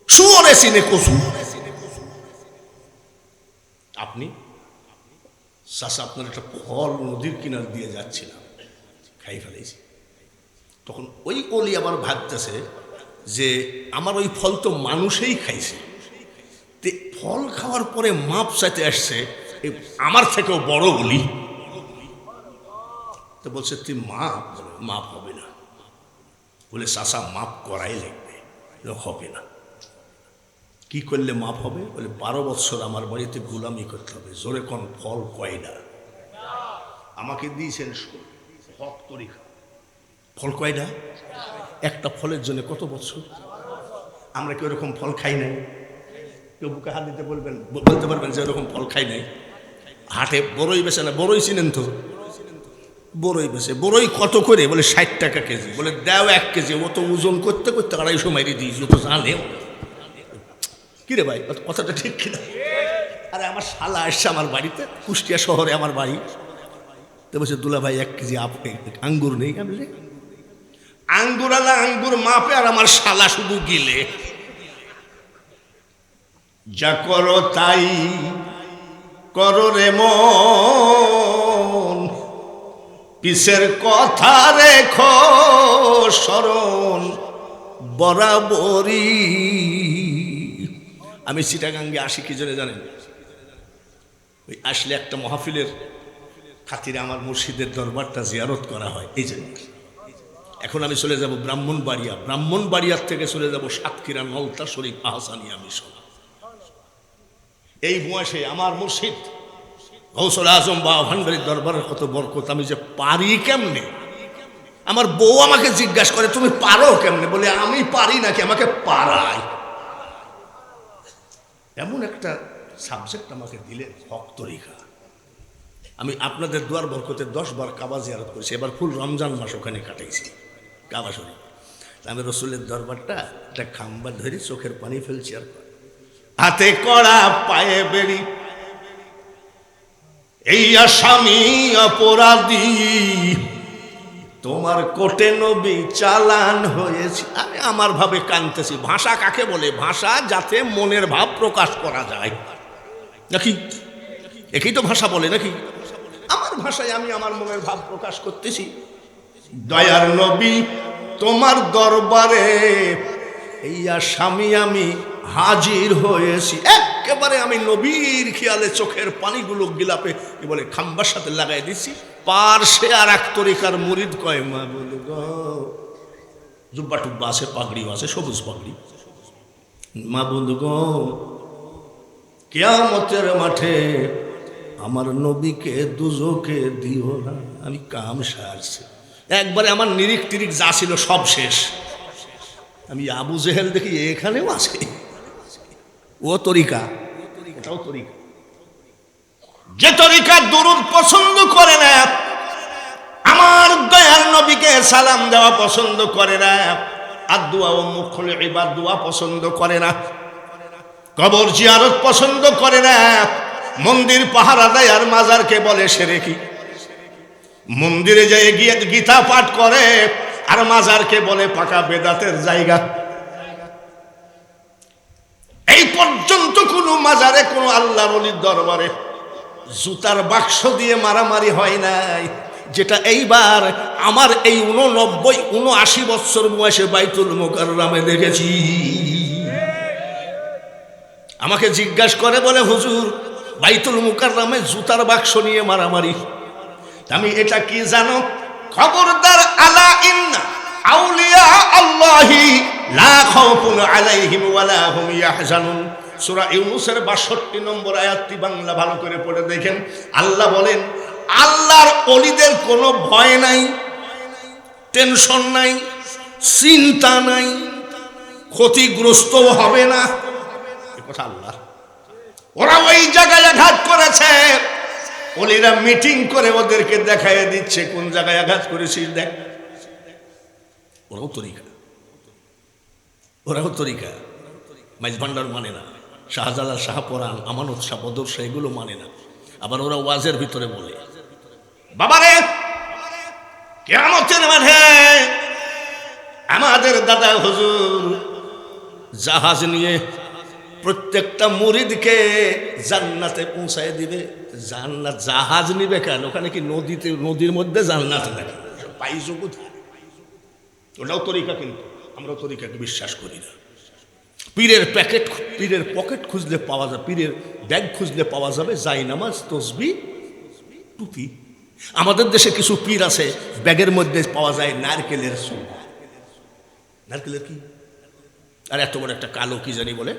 শুয়োরে চিনে কচু। আপনি চাষা, আপনার একটা ফল নদীর কিনার দিয়ে যাচ্ছিলাম, খাই ফেলেছি। তখন ওই অলি আবার ভাবতেছে যে আমার ওই ফল তো মানুষেই খাইছে, ফল খাওয়ার পরে মাপ চাইতে আসছে আমার থেকেও বড় অলি। তো বলছে তুই মাপ, মাপ হবে না। বলে চাষা মাপ করাই লাগবে। হবে না। কি করলে মাপ হবে? বলে 12 বছর আমার বাড়িতে গোলামি করতে হবে। জোরে কোন ফল কয়টা আমাকে দিয়েছেন হক তরিকা। ফল কয়টা? একটা ফলের জন্য কত বছর? আমরা কি ওরকম ফল খাই নাই? কেউ বুকে হাত দিতে বলবেন, বলতে পারবেন যে ওরকম ফল খাই নাই? হাটে বড়ই বেছে না, বড়ই চিনেন তো? বড়ই বেছে। বড়ই কত করে? বলে 60 টাকা কেজি। বলে দাও 1 কেজি। ও তো ওজন করতে করতে 250 মাইরি দিয়েছি, ও তো জানে। কিরে ভাই, কথাটা ঠিক কিনা? আরে আমার শালা আসছে আমার বাড়িতে, কুষ্টিয়া শহরে আমার বাড়ি। তো বলছে দুলা ভাই 1 কেজি আঙ্গুর নেই। আমি বলি আঙ্গুর আলা আঙ্গুর মাপে, আর আমার শালা শুধু গিলে। যা করো তাই করো রে মন, পিসের কথা রেখো স্মরণ বরাবরই। আমি চিটাগাঙ্গে আসি কি জন্য জানেন? ওই আসলে একটা মাহফিলের খাতিরে আমার মুর্শিদের দরবারটা জিয়ারত করা হয়, এই জন্য। এখন আমি চলে যাব ব্রাহ্মণবাড়িয়া, ব্রাহ্মণবাড়িয়ার থেকে চলে যাব সাতক্ষীরা নলতা শরীফ আহসানিয়া মিশন। এই বয়সে আমার মুর্শিদ গৌসুল আজম বা ভান্ডারীর দরবারের কত বরকত, আমি যে পারি কেমনে। আমার বউ আমাকে জিজ্ঞাসা করে তুমি পারো কেমনে? বলে আমি পারি নাকি, আমাকে পারাই। এমন একটা সাবজেক্ট আমাকে দিলেন, হক তরিকা। আমি আপনাদের দুয়ার বরকতে 10 বার কাবা জিয়ারত করেছি। এবার ফুল রমজান মাস ওখানে কাটাইছি কাবা শরীফ। আমি রসুলের দরবারটা একটা খাম্বা ধরে চোখের পানি ফেলছি, আর হাতে কড়া পায়ে বেড়ি, এই আসামি অপরাধী তোমার কোটে নবী চালান হয়েছে। আমি আমার ভাবে কাঁদতেছি। ভাষা কাকে বলে? ভাষা যাতে মনের ভাব প্রকাশ করা যায় নাকি, একই তো ভাষা বলে নাকি? আমার ভাষায় আমি আমার মনের ভাব প্রকাশ করতেছি। দয়ার নবী তোমার দরবারে এই আসামি আমি হাজির হয়েছি। একেবারে আমি নবীর খেয়ালে চোখের পানিগুলো গিলাপে কি বলে খাম্বার সাথে লাগাই দিচ্ছি। পার্শ্বে আর এক তরিকার মুরিদ কয় মা বলে গো, জুব্বা টুব্বা আছে, পাগড়িও আছে, সবুজ পাগড়ি। মা বন্ধু গো, কিয়ামতের মাঠে আমার নবীকে দুজকে দিও না। আমি কাম সারছি, একবারে আমার নিরিখ টিরিখ যা ছিল সব শেষ। আমি আবু জেহেল দেখি এখানেও আছে, ও তরিকা, এটাও তরিকা। যে তরিকা দুরূদ পছন্দ করে না, আমার দয়াল নবীকে সালাম দেওয়া পছন্দ করে না, আর দোয়া ও মুখল ইবাদ দোয়া পছন্দ করে না, কবর জিয়ারত পছন্দ করে না, মন্দির পাহারা দেয় আর মাজারকে বলে শিরকি, মন্দিরে যেয়ে গিয়ে গীতা পাঠ করে আর মাজারকে বলে পাকা বেদাতের জায়গা। এই পর্যন্ত কোন মাজারে কোন আল্লাহর ওলির দরবারে জুতার বাক্স দিয়ে মারামারি হয় নাই, যেটা এইবার আমার এই 79 বছর বয়সে বাইতুল মুকাররমে দেখেছি। আমাকে জিজ্ঞাসা করে বলে হুজুর বাইতুল মুকাররমে জুতার বাক্স নিয়ে মারামারি। আমি এটা কি জানো? খবরদার, আলা ইন্না আউলিয়া আল্লাহি লা খাউফুন আলাইহিম ওয়ালা হুম ইয়াহজানুন। সূরা ইউনূসের 62 নম্বর আয়াতটি বাংলা ভালো করে পড়ে দেখেন। আল্লাহ বলেন আল্লাহর ওলিদের কোনো ভয় নাই, টেনশন নাই, চিন্তা নাই, ক্ষতিগ্রস্ত হবে না। এ কথা আল্লাহ। ওরা ওই জায়গায় আঘাত করেছে, ওলিরা মিটিং করে ওদেরকে দেখায় দিচ্ছে কোন জায়গায় আঘাত করেছিস দেখ। ওরাও তরিকা, ওরাও তরিকা। মাইজ ভান্ডার মানে না, শাহজালাল, শাহপরান, আমানত শাহ, বদর শাহ এগুলো মানে না। আবার ওরা ওয়াজের ভিতরে বলে বাবারে কিয়ামতের মাঠে আমাদের দাদা হুজুর জাহাজ নিয়ে প্রত্যেকটা মুরিদকে জান্নাতে পৌঁছায় দিবে। জান্নাত জাহাজ নিবে কেন? ওখানে কি নদীতে, নদীর মধ্যে জান্নাত নাকি? পাইছো কোথায়? ওটাও তরিকা, কিন্তু আমরা তরিকাকে বিশ্বাস করি না। পীরের প্যাকেট, পীরের পকেট খুঁজলে পাওয়া যাবে, পীরের ব্যাগ খুঁজলে পাওয়া যাবে জায়নামাজ, তসবিহ, টুপি। আমাদের দেশে কিছু পীর আছে ব্যাগের মধ্যে পাওয়া যায় নারকেলের চুল। নারকেলের কি? আর এত বড় একটা কালো কি জানি বলে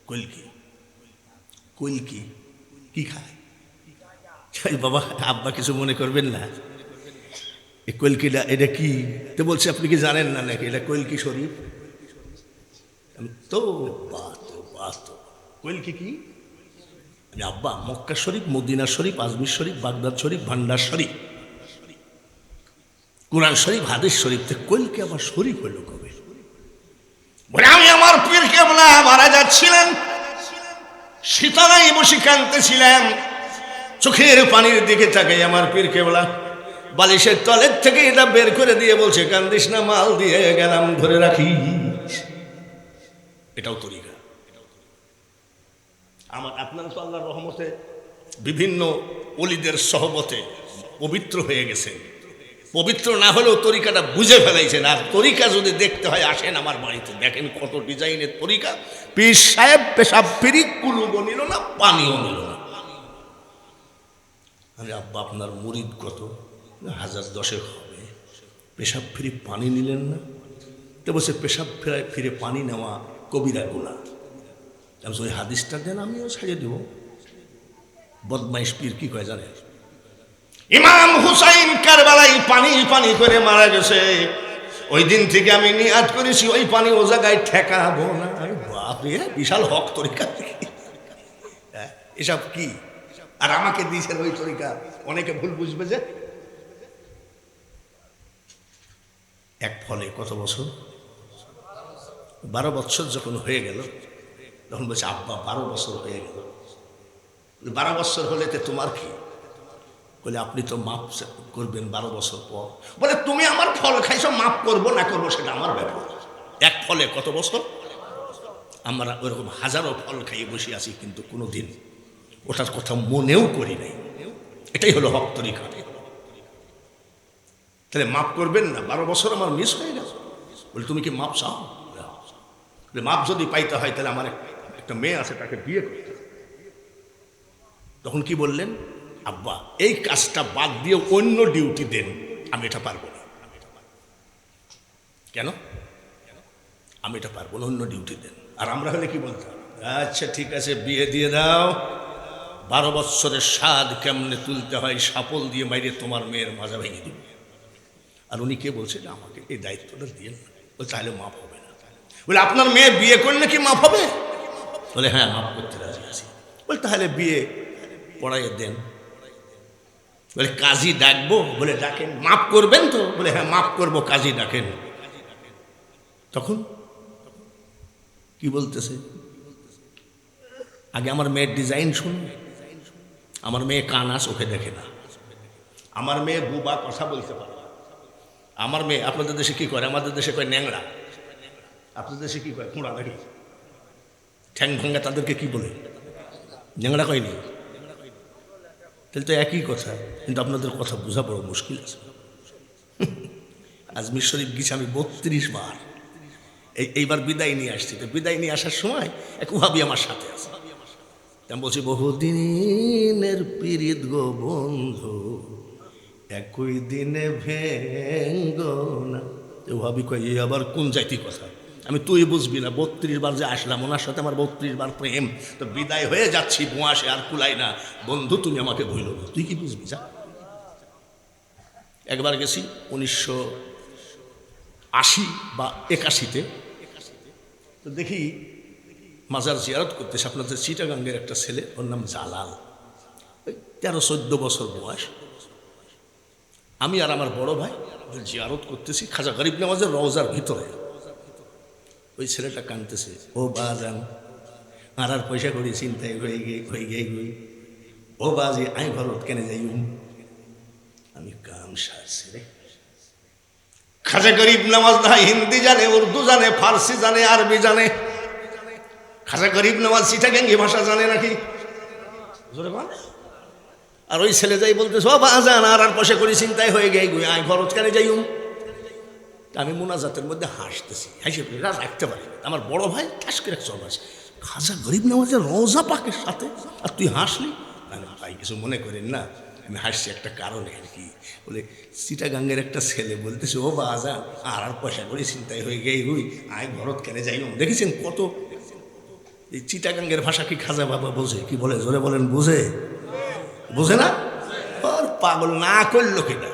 কলকি। কলকি কি খায়? বাবা আব্বা কিছু মনে করবেন না, এই কলকিটা এটা কি? তো বলছে আপনি কি জানেন না নাকি এটা কলকি শরীফ? তো কলকি কি? আব্বা মক্কা শরীফ, মদিনা শরীফ, আজমির শরীফ, বাগদাদ শরীফ, ভান্ডার শরীফ, কোরআন শরীফ হাদিস শরীফ থেকে কইলকে আবার শরীফ হইল কবে? বলে আমি আমার পীর কেবলা মারা যাচ্ছিলেন, সীতারাই বসে কাঁদতেছিলাম, চোখের পানির দিকে তাকাই আমার পীর কেবলা বালিশের তলের থেকে এটা বের করে দিয়ে বলছে, কান্দিস না, মাল দিয়ে গেলাম, ধরে রাখিস। এটাও তরিকা। আমার আপনারা তো আল্লাহর রহমতে বিভিন্ন ওলিদের সহবতে পবিত্র হয়ে গেছেন। পবিত্র না হলেও তরিকাটা বুঝে ফেলাইছেন। আর তরিকা যদি দেখতে হয় আসেন আমার বাড়িতে, দেখেন কত ডিজাইনের তরিকা। পীর সাহেব পেশাব ফিরি কুলুবও নিল না, পানিও নিল না। আরে আব্বা আপনার মুরিদ কত? 1010 হবে। পেশাব ফিরি পানি নিলেন না? তো বলছে পেশাব ফিরে পানি নেওয়া কবিরা গুনাহ। ওই হাদিসটা দেন, আমিও সাজিয়ে দেব। বদমাইশ পীর কি কয় জানেন? ইমাম হুসাইন কারবালায় পানি পানি করে মারা গেছে, ওই দিন থেকে আমি নিয়াত করেছি ওই পানি ও জায়গায় ঠেকাবো না। বাপরে, বিশাল হক তরিকা। এসব কি? আর আমাকে দিয়েছেন ওই তরিকা। অনেকে ভুল বুঝবে যে এক ফলে কত বছর, 12 বছর যখন হয়ে গেল তখন বলছে আব্বা 12 বছর হয়ে গেল। 12 বছর হলে তো তোমার কি? বলে আপনি তো মাপ করবেন 12 বছর পর। বলে তুমি আমার ফল খাইছো, মাপ করবো না করবো সেটা আমার ব্যাপার। এক ফলে কত বছর? আমরা ওরকম হাজারো ফল খাইয়ে বসে আছি, কিন্তু কোনোদিন ওটার কথা মনেও করি নাই। এটাই হলো হক তরিকা। তাহলে মাপ করবেন না? 12 বছর আমার মিস হয়ে গেল। বলে তুমি কি মাপ চাও? মাপ যদি পাইতে হয় তাহলে আমার একটা মেয়ে আছে, তাকে বিয়ে করতে। তখন কি বললেন? আব্বা এই কাজটা বাদ দিয়ে অন্য ডিউটি দেন, আমি এটা পারবো না। কেন? আমি এটা পারবো না, অন্য ডিউটি দেন। আর আমরা হলে কি বলতাম? আচ্ছা ঠিক আছে, বিয়ে দিয়ে দাও। 12 বৎসরের স্বাদ কেমনে তুলতে হয় সাপল দিয়ে মাইরে তোমার মেয়ের মাজা ভেঙে দিবে। আর উনি কে বলছেন? আমাকে এই দায়িত্বটা দিয়ে না। বলে তাহলে মাপ হবে না। বলে আপনার মেয়ে বিয়ে করলে কি মাপ হবে? বলে হ্যাঁ, মাপ করতে রাজি আছি। বলে তাহলে বিয়ে পড়াইয়ে দেন। বলে কাজী ডাকবো? বলে ডাকেন। মাপ করবেন তো? বলে হ্যাঁ মাপ করবো, কাজী ডাকেন। তখন কি বলতেছে? আগে আমার মেয়ের ডিজাইন শুনুন। আমার মেয়ে কানা, চোখে দেখে না। আমার মেয়ে বুবা, কথা বলতে পারে না। আমার মেয়ে আপনাদের দেশে কি করে? আমাদের দেশে কয় ন্যাংরা। আপনাদের দেশে কি কয়? খুঁড়া নাকি? ঠ্যাং ভাঙ্গা তাদেরকে কি বলে? ন্যাংরা কয়নি? তাহলে তো একই কথা, কিন্তু আপনাদের কথা বোঝা বড় মুশকিল আছে। আজমির শরীফ গেছি আমি 32 বার। এইবার বিদায় নিয়ে আসছি। তো বিদায় নিয়ে আসার সময় এক ওহাবি আমার সাথে আছে। আমি বলছি বহুদিনের পীড়িত গো বন্ধু, একই দিনে ভেঙ্গো না। ওহাবি কয় এই আবার কোন জাতি কথা? আমি তুই বুঝবি না, 32 বার যে আসলাম, ওনার সাথে আমার 32 বার প্রেম, তো বিদায় হয়ে যাচ্ছি, বোঁয়াসে আর কুলাই না। বন্ধু তুমি আমাকে ভুলো না, তুই কি বুঝবি? যা। একবার গেছি 1980 বা 81-তে, তো দেখি মাজার জিয়ারত করতেছে আপনাদের চিটাগাঙ্গের একটা ছেলে, ওর নাম জালাল, 13-14 বছর বয়স। আমি আর আমার বড় ভাই জিয়ারত করতেছি খাজা গরিব নওয়াজের রওজার ভিতরে। ওই ছেলেটা কাঁদতেছে, ও বাজান আর পয়সা করি চিন্তায় হয়ে গিয়ে গই, ও বাজি আই ভারত কেনে যাই। আমি কাম সারছি রে। খাজা গরিব নওয়াজ না হিন্দি জানে, উর্দু জানে, ফার্সি জানে, আরবি জানে। খাজা গরিব নওয়াজ চিটাগাঙ্গি ভাষা জানে নাকি? আর ওই ছেলে যাই বলতেছে, ও বাজান আর পয়সা করি চিন্তায় হয়ে গিয়ে গই, আই ভারত কেনে যাই। আমি মোনাজাতের মধ্যে হাসতেছি, হাসি রাখতে পারি। আমার বড় ভাই ঠাস করে চল আছে, খাজা গরিব নওয়াজের রওজা পাকের সাথে আর তুই হাসলি? ভাই কিছু মনে করেন না, আমি হাসছি একটা কারণে আর কি। বলে চিটাগাঙ্গের একটা ছেলে বলতেছে, ও বাজান আর পয়সা করে চিন্তায় হয়ে গেই হুই, আয় ভরত কেনে যাই। দেখেছেন কত এই চিটাগাঙ্গের ভাষা কি খাজা বাবা বোঝে? কি বলে জোরে বলেন, বোঝে? বোঝে না? ওর পাগল না করলো কিনা?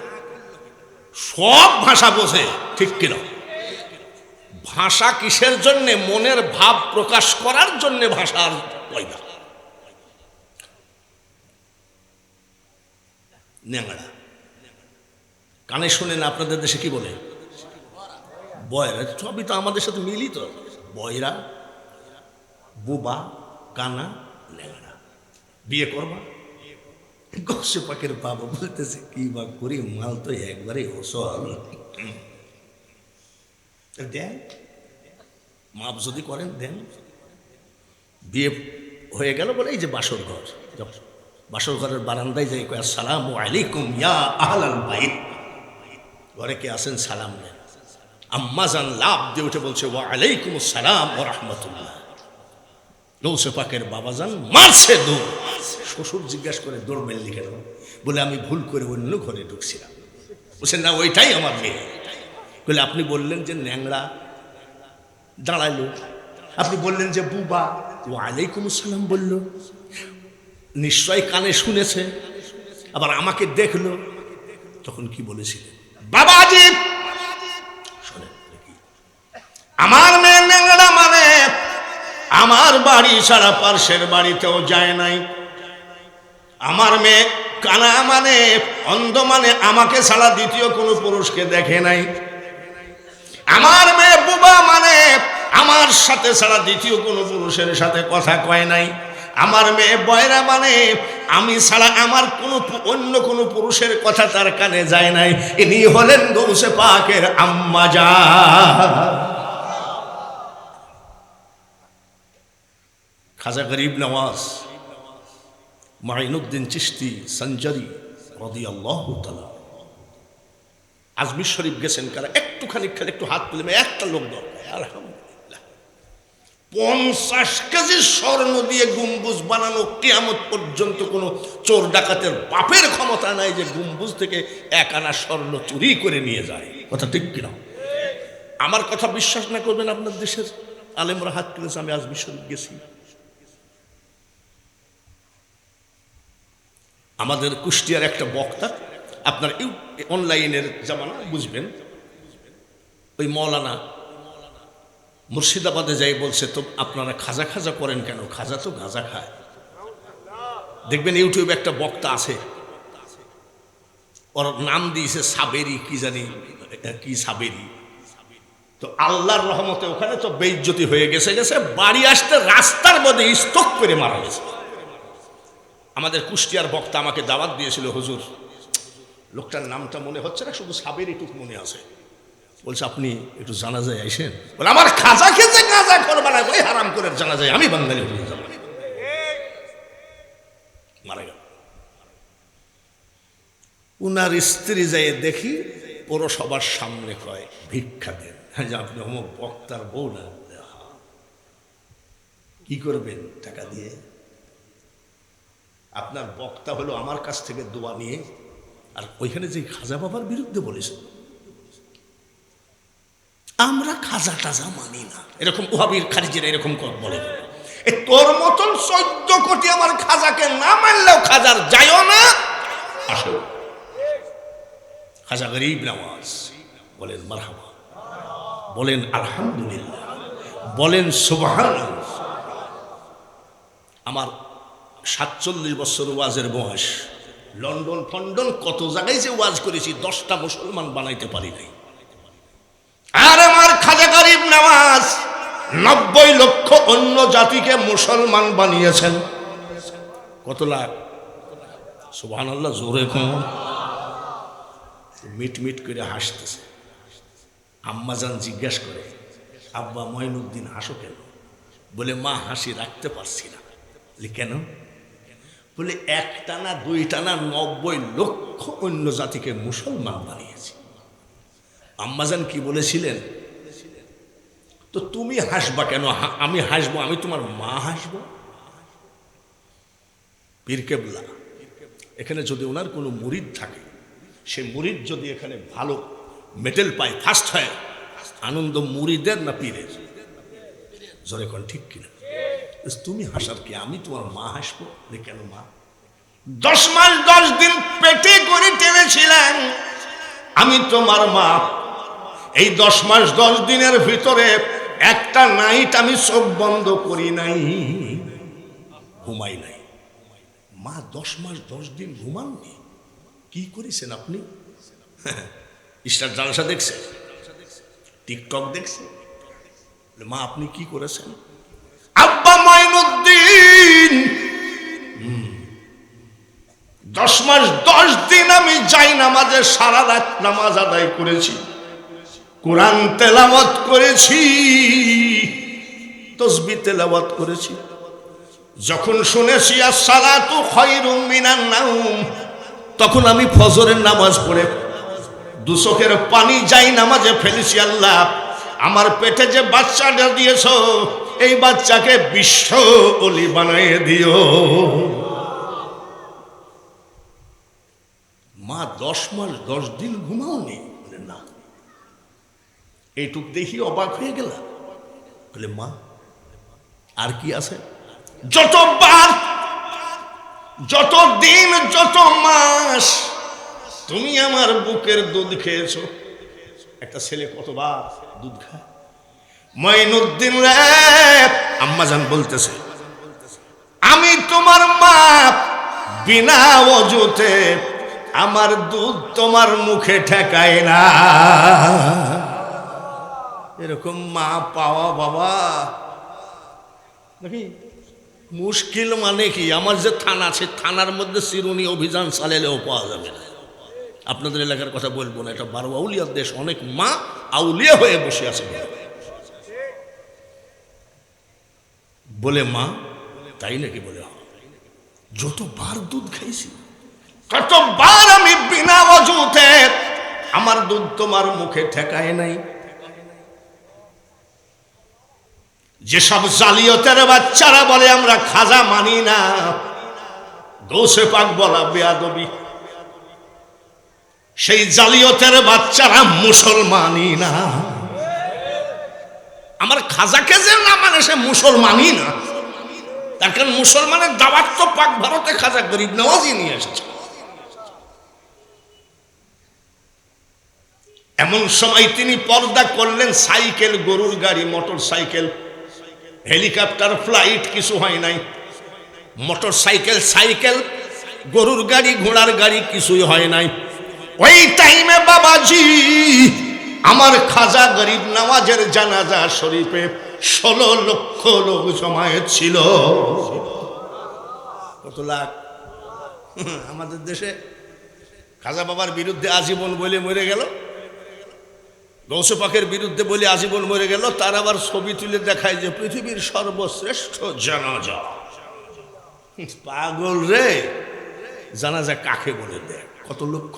সব ভাষা বোঝে, ঠিক কিনা? ভাষা কিসের জন্যে? মনের ভাব প্রকাশ করার জন্যে ভাষার পয়দা। ন্যাংরা কানে শোনে না, আপনাদের দেশে কি বলে? বয়রা। সবই তো আমাদের সাথে মিলিত। বয়রা, বোবা, কানা, ল্যাংড়া। বিয়ে করবা? গৌসে পাকের বাবা বলতেছে কি বা করি, মাল তো একবারে ওসল। দেন, মাপ যদি করেন দেন। বিয়ে হয়ে গেল বলে এই যে বাসর ঘর, বাসর ঘরের বারান্দায় যাই কয় আসসালামু আলাইকুম ইয়া আহলাল বাইত। ঘরে কে আসেন? সালাম নেন। আম্মাজান লাভ দিয়ে উঠে বলছে ওয়া আলাইকুম আসসালাম ওয়া রাহমাতুল্লাহ। গৌসে পাকের বাবাজান মারছে দৌড়। শ্বশুর জিজ্ঞাসা করে দৌড় মেললি কেন? বলে আমি ভুল করে অন্য ঘরে ঢুকছিলাম। বলছেন না ওইটাই আমার মেয়ে। বলে আপনি বললেন যে ন্যাংড়া, দাঁড়াইলো। আপনি বললেন যে বুবা, ওয়া আলাইকুম আসসালাম বলল। নিশ্চয় কানে শুনেছে, আবার আমাকে দেখলো। তখন কি বলেছিলেন? বাবাজি শোনেন, আমার মেয়ে ন্যাংড়া মানে আমার বাড়ি ছাড়া পার্শ্বের বাড়িতেও যায় নাই। আমার মেয়ে কানা মানে অন্ধ মানে আমাকে ছাড়া দ্বিতীয় কোনো পুরুষকে দেখে নাই। আমার মেয়ে বুবা মানে আমার সাথে ছাড়া দ্বিতীয় কোনো পুরুষের সাথে কথা কয় নাই। আমার মেয়ে বয়রা মানে আমি ছাড়া আমার কোনো অন্য কোনো পুরুষের কথা তার কানে যায় নাই। ইনি হলেন গৌসে পাকের আম্মা জান। খাজা গরিব নওয়াজ মাইনুদ্দিন চিশতি সঞ্জারি রাদিয়াল্লাহু তাআলা আজমির শরীফ গেছেন। কারা একটুখানি খেলে একটু হাত তুলে, একটা লোক দরকার। আলহামদুলিল্লাহ 50 কেজি স্বর্ণ দিয়ে গম্বুজ বানানো, কিয়ামত পর্যন্ত কোনো চোর ডাকাতের বাপের ক্ষমতা নাই যে গম্বুজ থেকে 1 আনা স্বর্ণ চুরি করে নিয়ে যায়। কথা ঠিক কিনা? আমার কথা বিশ্বাস না করবেন, আপনার দেশের আলেমরা হাত তুলেছে, আমি আজমির শরীফ গেছি। আমাদের কুষ্টিয়ার একটা বক্তা, আপনার অনলাইনের জামানা বুঝবেন, ওই মৌলানা মুর্শিদাবাদে যাই বলছে তো আপনারা খাজা খাজা করেন কেন? খাজা তো গাঁজা খায়। দেখবেন ইউটিউবে একটা বক্তা আছে, ওর নাম দিয়েছে সাবেরি, কি জানি কি সাবেরি। তো আল্লাহর রহমতে ওখানে তো বেইজ্জতি হয়ে গেছে, বাড়ি আসতে রাস্তার মধ্যে স্টক করে মারা গেছে। আমাদের কুষ্টিয়ার বক্তা আমাকে দাওয়াত দিয়েছিল, হুজুর লোকটার নামটা মনে হচ্ছে না, শুধু সাবের এটুক মনে আছে। বলছে আপনি একটু জানাজায় আইসেন। বলে আমার খাজা খেতে গাঁজা করবা না, ওই হারাম করে জানাজায় আমি বাঙালি হয়ে যাব। মারা গেল। উনার স্ত্রী যাই দেখি পৌরসভার সামনে কয় ভিক্ষা দেন। হ্যাঁ যে আপনি অমুক বক্তার বউ না? কি করবেন টাকা দিয়ে? আপনার বক্তা হলো আমার কাছ থেকে দোয়া নিয়ে, আর ওইখানে যে খাজা বাবার বিরুদ্ধে বলেছে আমরা খাজা টাজা মানি না, এরকম ওহাবির খারিজেরা এরকম বলে। তোর মতন 14 কোটি আমার খাজাকে না মানলেও খাজার যায়ও না আসো। খাজা গরিব নওয়াজ বলেন মারহাবা, বলেন আলহামদুলিল্লাহ, বলেন সুবহানাল্লাহ। আমার 47 বছর ওয়াজের বয়স। লন্ডন ফন্ডন কত জায়গায় যে ওয়াজ করেছি, 10টা মুসলমান বানাইতে পারি নাই। আর আমার খাজা গরিব নওয়াজ 90 লক্ষ অন্য জাতিকে মুসলমান বানিয়েছেন। কত লাখ? সুবহানাল্লাহ, জোরে কম। মিট মিট করে হাসতেছে। আম্মাজান জিজ্ঞাসা করে আব্বা মঈনুদ্দিন হাসো কেন? বলে মা হাসি রাখতে পারছি না। কেন? বলে 1টা না 2টা না 90 লক্ষ অন্য জাতিকে মুসলমান বানিয়েছি। আম্মাজান কি বলেছিলেন? তো তুমি হাসবা কেন? আমি হাসবো, আমি তোমার মা হাসবো। পীর কেবলা এখানে যদি ওনার কোনো মুরিদ থাকে, সেই মুরিদ যদি এখানে ভালো মেডেল পায়, ফার্স্ট হয়, আনন্দ মুরিদের না পীরের? জোরে কোন ঠিক কিনা? তুমি হাসার কি? আমি তোমার মা হাসবো। কেন মা? 10 মাস 10 দিন পেটে করে টেনেছিলেন, আমি তোমার মা। এই 10 মাস 10 দিনের ভিতরে একটা নাইট আমি চোখ বন্ধ করি নাই, ঘুমাই নাই। মা 10 মাস 10 দিন ঘুমাননি, কি করেছেন আপনি? স্টার জালসা দেখছে, টিকটক দেখছে। মা আপনি কি করেছেন? আব্বা মাইনুদ্দিন 10 মাস 10 দিন আমি যাই নামাজে সারা রাত নামাজ আদায় করেছি, কোরআন তেলাওয়াত করেছি, তাসবিহ তেলাওয়াত করেছি। যখন শুনেছি আসসালাতু খায়রুম মিনান নাওম, তখন আমি ফজরের নামাজ পড়ে 2 চোখের পানি যাই নামাজে ফেলেছি। আল্লাহ, আমার পেটে যে বাচ্চাটা দিয়েছ, এই বাচ্চাকে বিশ্ব ওলি বানিয়ে দিও। মা 10 মাস 10 দিন ঘুমাওনি? বলে না। এইটুক দেখি অবাক হয়ে গেল। বলে মা আর কি আছে? যতবার, যত দিন, যত মাস তুমি আমার বুকের দুধ খেয়েছো। একটা ছেলে কতবার দুধ খায়? মাইনুদ্দিন রে, আম্মাজান বলতেছে, আমি তোমার মা, বিনা ওযুতে আমার দুধ তোমার মুখে ঠেকায় না। এরকম মা পাওয়া বাবা নাকি মুশকিল। মানে কি, আমার যে থানা আছে, থানার মধ্যে চিরুনি অভিযান চালালেও পাওয়া যাবে না। আপনাদের এলাকার কথা বলবো না, এটা 12 আউলিয়ার দেশ। অনেক মা আউলিয়া হয়ে বসে আছে বলে মা, তাই নাকি? বলে যতবার দুধ খাইছি, ততবার আমি বিনা ওযুতে আমার দুধ তোমার মুখে ঠেকায় নাই। যেসব জালিয়াতের বাচ্চারা বলে আমরা খাজা মানি না, গৌসে পাক বলা বেয়াদবি। সেই জালিয়াতের বাচ্চারা মুসলমানই না। আমার খাজাকে যে না মানে সে মুসলমানই না। তার কারণ মুসলমানের দাওয়াত তো পাক ভারতে খাজা গরিব নওয়াজই নিয়ে এসেছে। এমন সময় তিনি পর্দা করলেন, সাইকেল, গরুর গাড়ি, মোটর সাইকেল, হেলিকপ্টার, ফ্লাইট কিছু হয় নাই। মোটর সাইকেল, সাইকেল, গরুর গাড়ি, ঘোড়ার গাড়ি কিছুই হয় নাই। ওই টাইমে বাবাজি আমার খাজা গরিব নওয়াজের জানাজা শরীফে 16 লক্ষ লোক জমায়েত ছিল। কত লাখ? আমাদের দেশে খাজা বাবার বিরুদ্ধে আজীবন বলে মরে গেল, গৌসে পাকের বিরুদ্ধে বলে আজীবন মরে গেল। তার আবার ছবি তুলে দেখায় যে পৃথিবীর সর্বশ্রেষ্ঠ জানাজা। পাগল রে, জানাজা কাকে বলে দেয়? কত লক্ষ?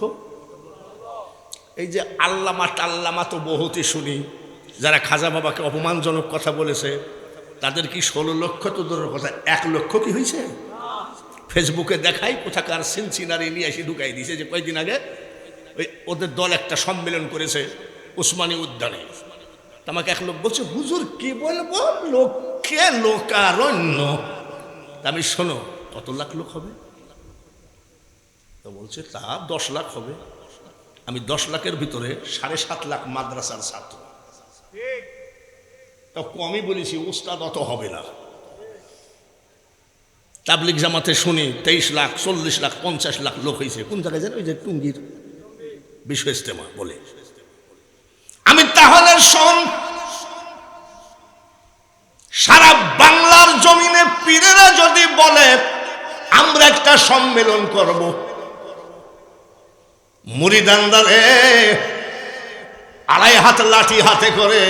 এই যে আল্লামা টাল্লামা তো বহুতই শুনি, যারা খাজা বাবাকে অপমানজনক কথা বলেছে, তাদের কি 16 লক্ষ তো দূরের কথা, 1 লক্ষ কি হয়েছে? ফেসবুকে দেখাই কোথাকার সিনসিনারি নিয়ে এসে ঢুকাই দিয়েছে যে কয়েকদিন আগে ওই ওদের দল একটা সম্মেলন করেছে উসমানী উদ্যানে। আমাকে এক লোক বলছে, হুজুর কি বলবো, লোককে লোকারণ্য। আমি শোনো, কত লাখ লোক হবে? তো বলছে তা 10 লাখ হবে। আমি 10 লাখের ভিতরে 7.5 লাখ মাদ্রাসার ছাত্র। তা কমই বলেছি, উস্তাদ অত হবে না। তাবলিগ জামাতে শুনি 23 লাখ, 40 লাখ, 50 লাখ লোক হয়েছে। কোন জায়গায় জানো? ওই যে টুঙ্গির বিশ্ব ইজতেমা বলে। আমি তাহলে শোন, সারা বাংলার জমিনে পীরেরা যদি বলে আমরা একটা সম্মেলন করব, মুরিদানরা রে 2.5 হাত লাঠি হাতে করে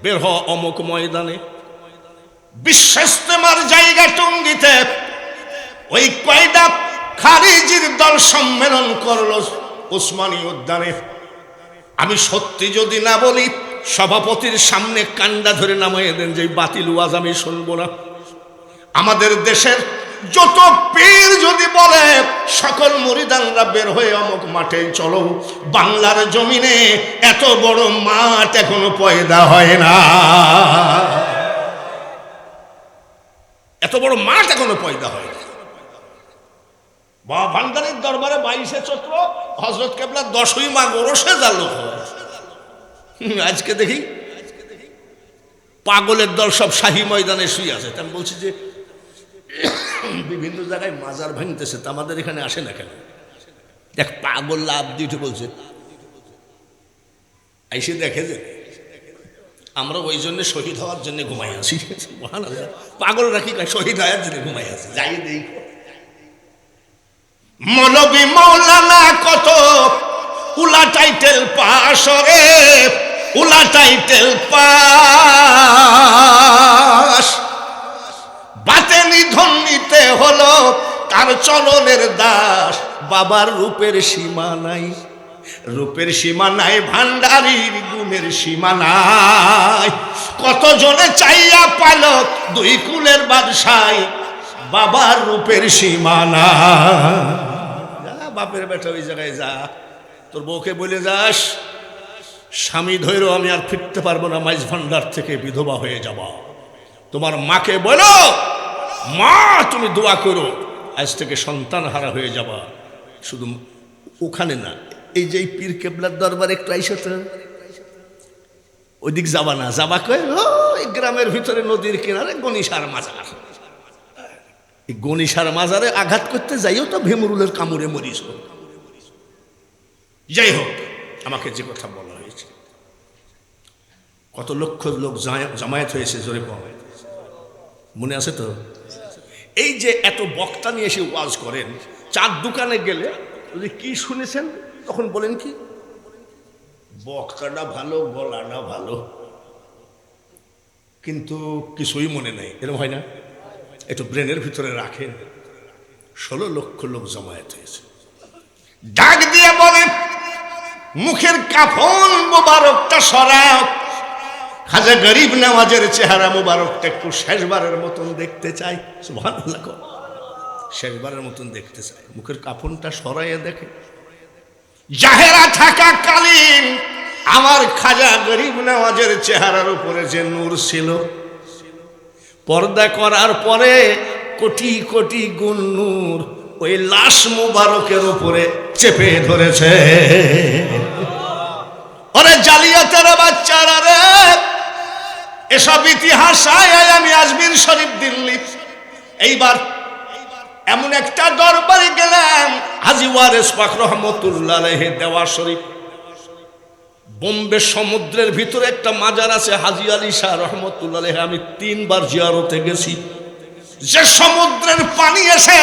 বের হ অমুক ময়দানে, বিশ্ব ইজতেমার জায়গা টুঙ্গিতে ওই কয়টা খারিজির দল সম্মেলন করলো উসমানী উদ্যানে। আমি সত্যি যদি না বলি, সভাপতির সামনে কান্ডা ধরে নামাইয়ে দেন যে বাতিল ওয়াজ আমি শুনবো না। আমাদের দেশের যত পীর যদি বলে সকল মুরিদানরা বের হয়ে অমুক মাঠে চলো, বাংলার জমিনে এত বড় মাঠ এখনো পয়দা হয় না। এত বড় মাঠ এখনো পয়দা হয় না। বাবা ভান্ডারের দরবারে 22শে চৈত্র হযরত কেবলা 10ই মাঘ ওরসে যা লোক হয়। আজকে দেখি পাগলের দল সব শাহী ময়দানে শুয়ে আছে। আমি বলছি যে বিভিন্ন জায়গায় মাজার ভাঙতেছে, তা আমাদের এখানে আসে না কেন? দেখ পাগল লাভ দিয়ে বলছে আইসে দেখে যে আমরা ওই জন্য শহীদ হওয়ার জন্য ঘুমাই আছি। পাগল রাখি শহীদ হওয়ার জন্য ঘুমাই আছি। যাই দেই মৌলবী মৌলানা কত উলা টাইটেল পাস রে, উলা টাইটেল পাস। বাতে নিধন নিতে হলো তার চরণের দাস। বাবার রূপের সীমা নাই, রূপের সীমা নাই, ভান্ডারীর গুণের সীমা নাই। কত জনে চাইয়া পালক দুই কুলের বাদশাই, বাবার রূপের সীমা নাই। বাপের বেটা ওই জায়গায় যা, তোর বউকে বলে যাস স্বামী ধৈর্য আমি আর ফিরতে পারবো না, মাইজ ভান্ডার থেকে বিধবা হয়ে যাব। তোমার মাকে বলো মা তুমি দোয়া করো, আজ থেকে সন্তান হারা হয়ে যাবা। শুধু ওখানে না, এই যে পীর কেবলার দরবার একটু আইসো তো, ওইদিক যাবা না, যাবা কয় ওই গ্রামের ভিতরে নদীর কিনারে গণিসার মাজার। এই গণিসার মাজারে আঘাত করতে যাইও তো ভেমরুলের কামড়ে মরিস। যাই হোক, আমাকে যে কথা বলা হয়েছে, কত লক্ষ লোক জামায়াত হয়েছে, জোরে কমায় মনে আছে তো? এই যে এত বক্তা নিয়ে এসে ওয়াজ করেন, চার দোকানে গেলে যদি কি শুনেছেন তখন বলেন কি বক্তাটা ভালো, গলাটা ভালো, কিন্তু কিছুই মনে নেই, এরকম হয় না? একটু ব্রেনের ভিতরে রাখেন। 16 লক্ষ লোক জমায়েত হয়েছে, ডাক দিয়ে বলে মুখের কাফন মোবারকটা সরাও, খাজা গরিব নওয়াজের চেহারা মোবারকটা একটু শেষবারের মতন দেখতে চাই। সুবহানাল্লাহ, শেষবারের মতন দেখতে চাই। মুখের কাফনটা সরাইয়া দেখে, জাহেরা থাকা কালীন আমার খাজা গরিব নওয়াজের চেহারার উপরে যে নূর ছিল, পর্দা করার পরে কোটি কোটি গুণ নূর ওই লাশ মুবারকের উপরে চেপে ধরেছে। ওরে জালিয়াতের বাচ্চারা রে, এসব ইতিহাস আমি আজমির শরীফ দিল্লি এইবার এমন একটা দরবারে গেলাম, হাজী ওয়ারেস পাক রহমতুল্লাহ আলাইহি দেওয়া শরীফ। বোম্বে সমুদ্রের ভিতরে একটা মাজার আছে হাজী আলী শাহ রহমতুল্লাহ আলাইহি, আমি 3 বার জিয়ারতে গেছি। যে সমুদ্রের পানি এসে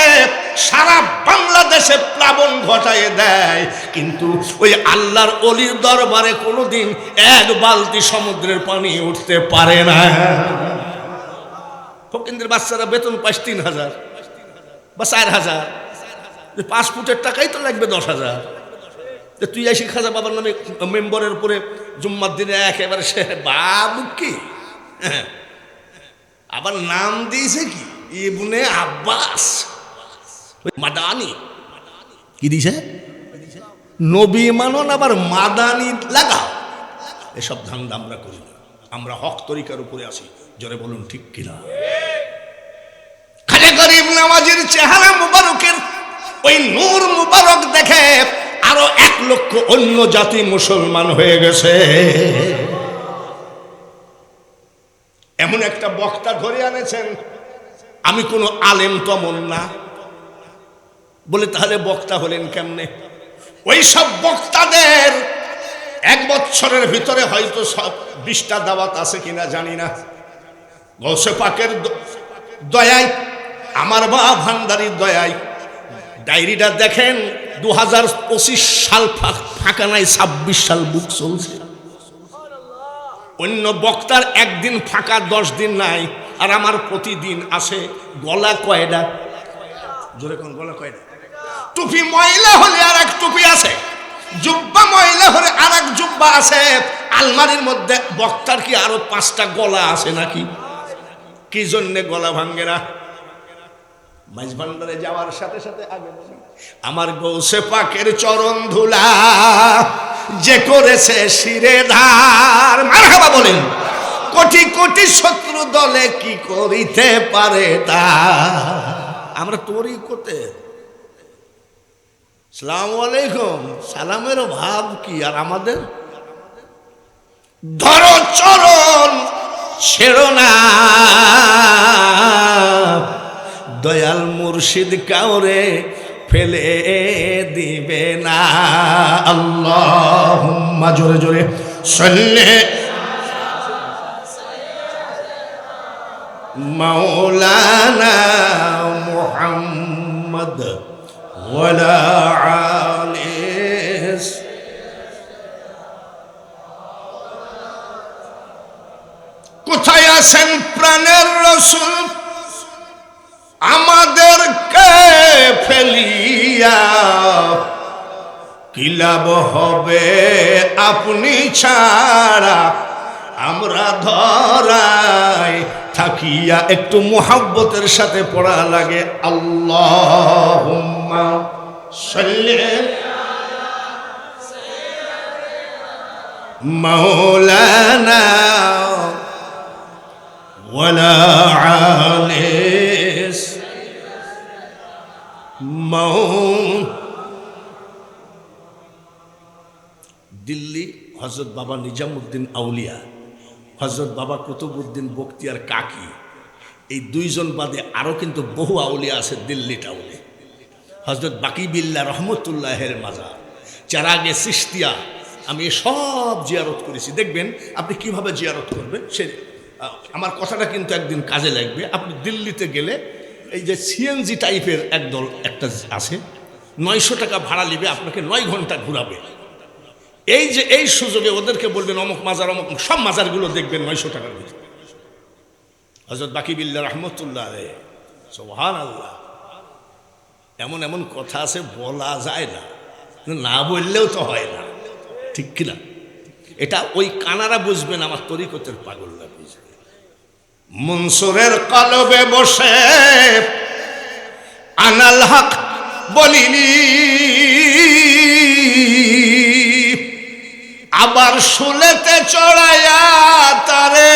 সারা বাংলাদেশে প্লাবন ঘটায় দেয়, কিন্তু ওই আল্লাহর অলির দরবারে কোনোদিন 1 বালতি সমুদ্রের পানি উঠতে পারে না। ফকিন্দের বাচ্চারা বেতন পাস 3000 বা 4000, 5 ফুটের টাকাই তো লাগবে 10,000। তুই আসি খাজা বাবার নামে মেম্বরের উপরে জুম্মার দিনে একেবারে সে বাবু কি, আবার নাম দিয়েছে কি ইবনে আব্বাস মাদানি, কি দিছে নবী মানন আবার মাদানি লাগাও। এসব ধান্দা আমরা করি না, আমরা হক তরিকার উপরে আছি। জোরে বলুন ঠিক কিনা? খাজা গরিব নওয়াজের চেহারা মুবারকের ওই নূর মুবারক দেখে আরো 1 লক্ষ অন্য জাতি মুসলমান হয়ে গেছে। এমন একটা বক্তা ধরে আনেছেন, আমি কোনো আলেম তমন না বলে, তাহলে বক্তা হলেন কেমনে? ওই সব বক্তাদের 1 বছরের ভিতরে হয়তো 20টা দাওয়াত আছে কিনা জানি না। গৌসে পাকের দয়ায়, আমার মা ভান্ডারীর দয়ায়, ডায়েরিটা দেখেন 2025 সাল ফাঁকা নাই, 26 সাল বুক চলছে। অন্য বক্তার একদিন ফাঁকা, 10 দিন নাই, আর আমার প্রতিদিন আসে। গলা কয়টা? জোরে কোন গলা কয়টা? টুপি ময়লা হলে আর এক টুপি আছে, জুব্বা ময়লা হলে আর এক জুব্বা আছে। আলমারির মধ্যে বক্তার কি আরো 5টা গলা আছে নাকি? কি জন্যে গলা ভাঙ্গে না? মাইজ ভান্ডারে যাওয়ার সাথে সাথে আগে আমার গৌসে পাকের চরণ ধুলা যে করেছে শিরে ধার, মারহাবা বলেন। কোটি কোটি শত্রু দলে কি করিতে পারে তা। আমরা তোরই কোতে আসসালামু আলাইকুম, সালামের ভাব কি? আর আমাদের ধরো চরণ ছেড়ো না, দয়াল মুর্শিদ কাউরে ফেলে দিবে না। আল্লাহুম্মা, জোরে জোরে সাল্লি মাওলানা মুহাম্মদ ওয়ালা আলিহি। কোথায় আছেন প্রাণের রাসূল আমাদেরকে ফেলিয়া? কি লাভ হবে আপনি ছাড়া আমরা ধরায় থাকিয়া। একটু মুহাব্বতের সাথে পড়া লাগে আল্লাহুম্মা সাল্লি মাওলানা ওয়ালা আলিস দিল্লি হযরত বাবা নিজামুদ্দিন আউলিয়া, হযরত বাবা কুতুবউদ্দিন বখতিয়ার কাকি, এই দুইজন বাদে আরও কিন্তু বহু আউলিয়া আছে দিল্লি টাউনে। হযরত বাকি বিল্লাহ রহমতুল্লাহের মাজার, চারাগে চিশতিয়া, আমি সব জিয়ারত করেছি। দেখবেন আপনি কিভাবে জিয়ারত করবেন, সে আমার কথাটা কিন্তু একদিন কাজে লাগবে। আপনি দিল্লিতে গেলে এই যে সিএনজি টাইপের একদল একটা আছে, 900 টাকা ভাড়া নেবে, আপনাকে 9 ঘন্টা ঘুরাবে। এই যে এই সুযোগে ওদেরকে বলবেন অমুক মাজার অমুক, সব মাজারগুলো দেখবেন 900 টাকার ভিতরে। হযরত বাকি বিল্লাহ রহমতুল্লাহ সুবহানাল্লাহ, এমন এমন কথা আছে বলা যায় না, না বললেও তো হয় না, ঠিক কিনা? এটা ওই কানারা বুঝবেন, আমার তরিকতের পাগলরা বুঝবে। মনসুরের কলবে বসে আনাল হক বলিনি, আবার শুলেতে চড়াইয়া তারে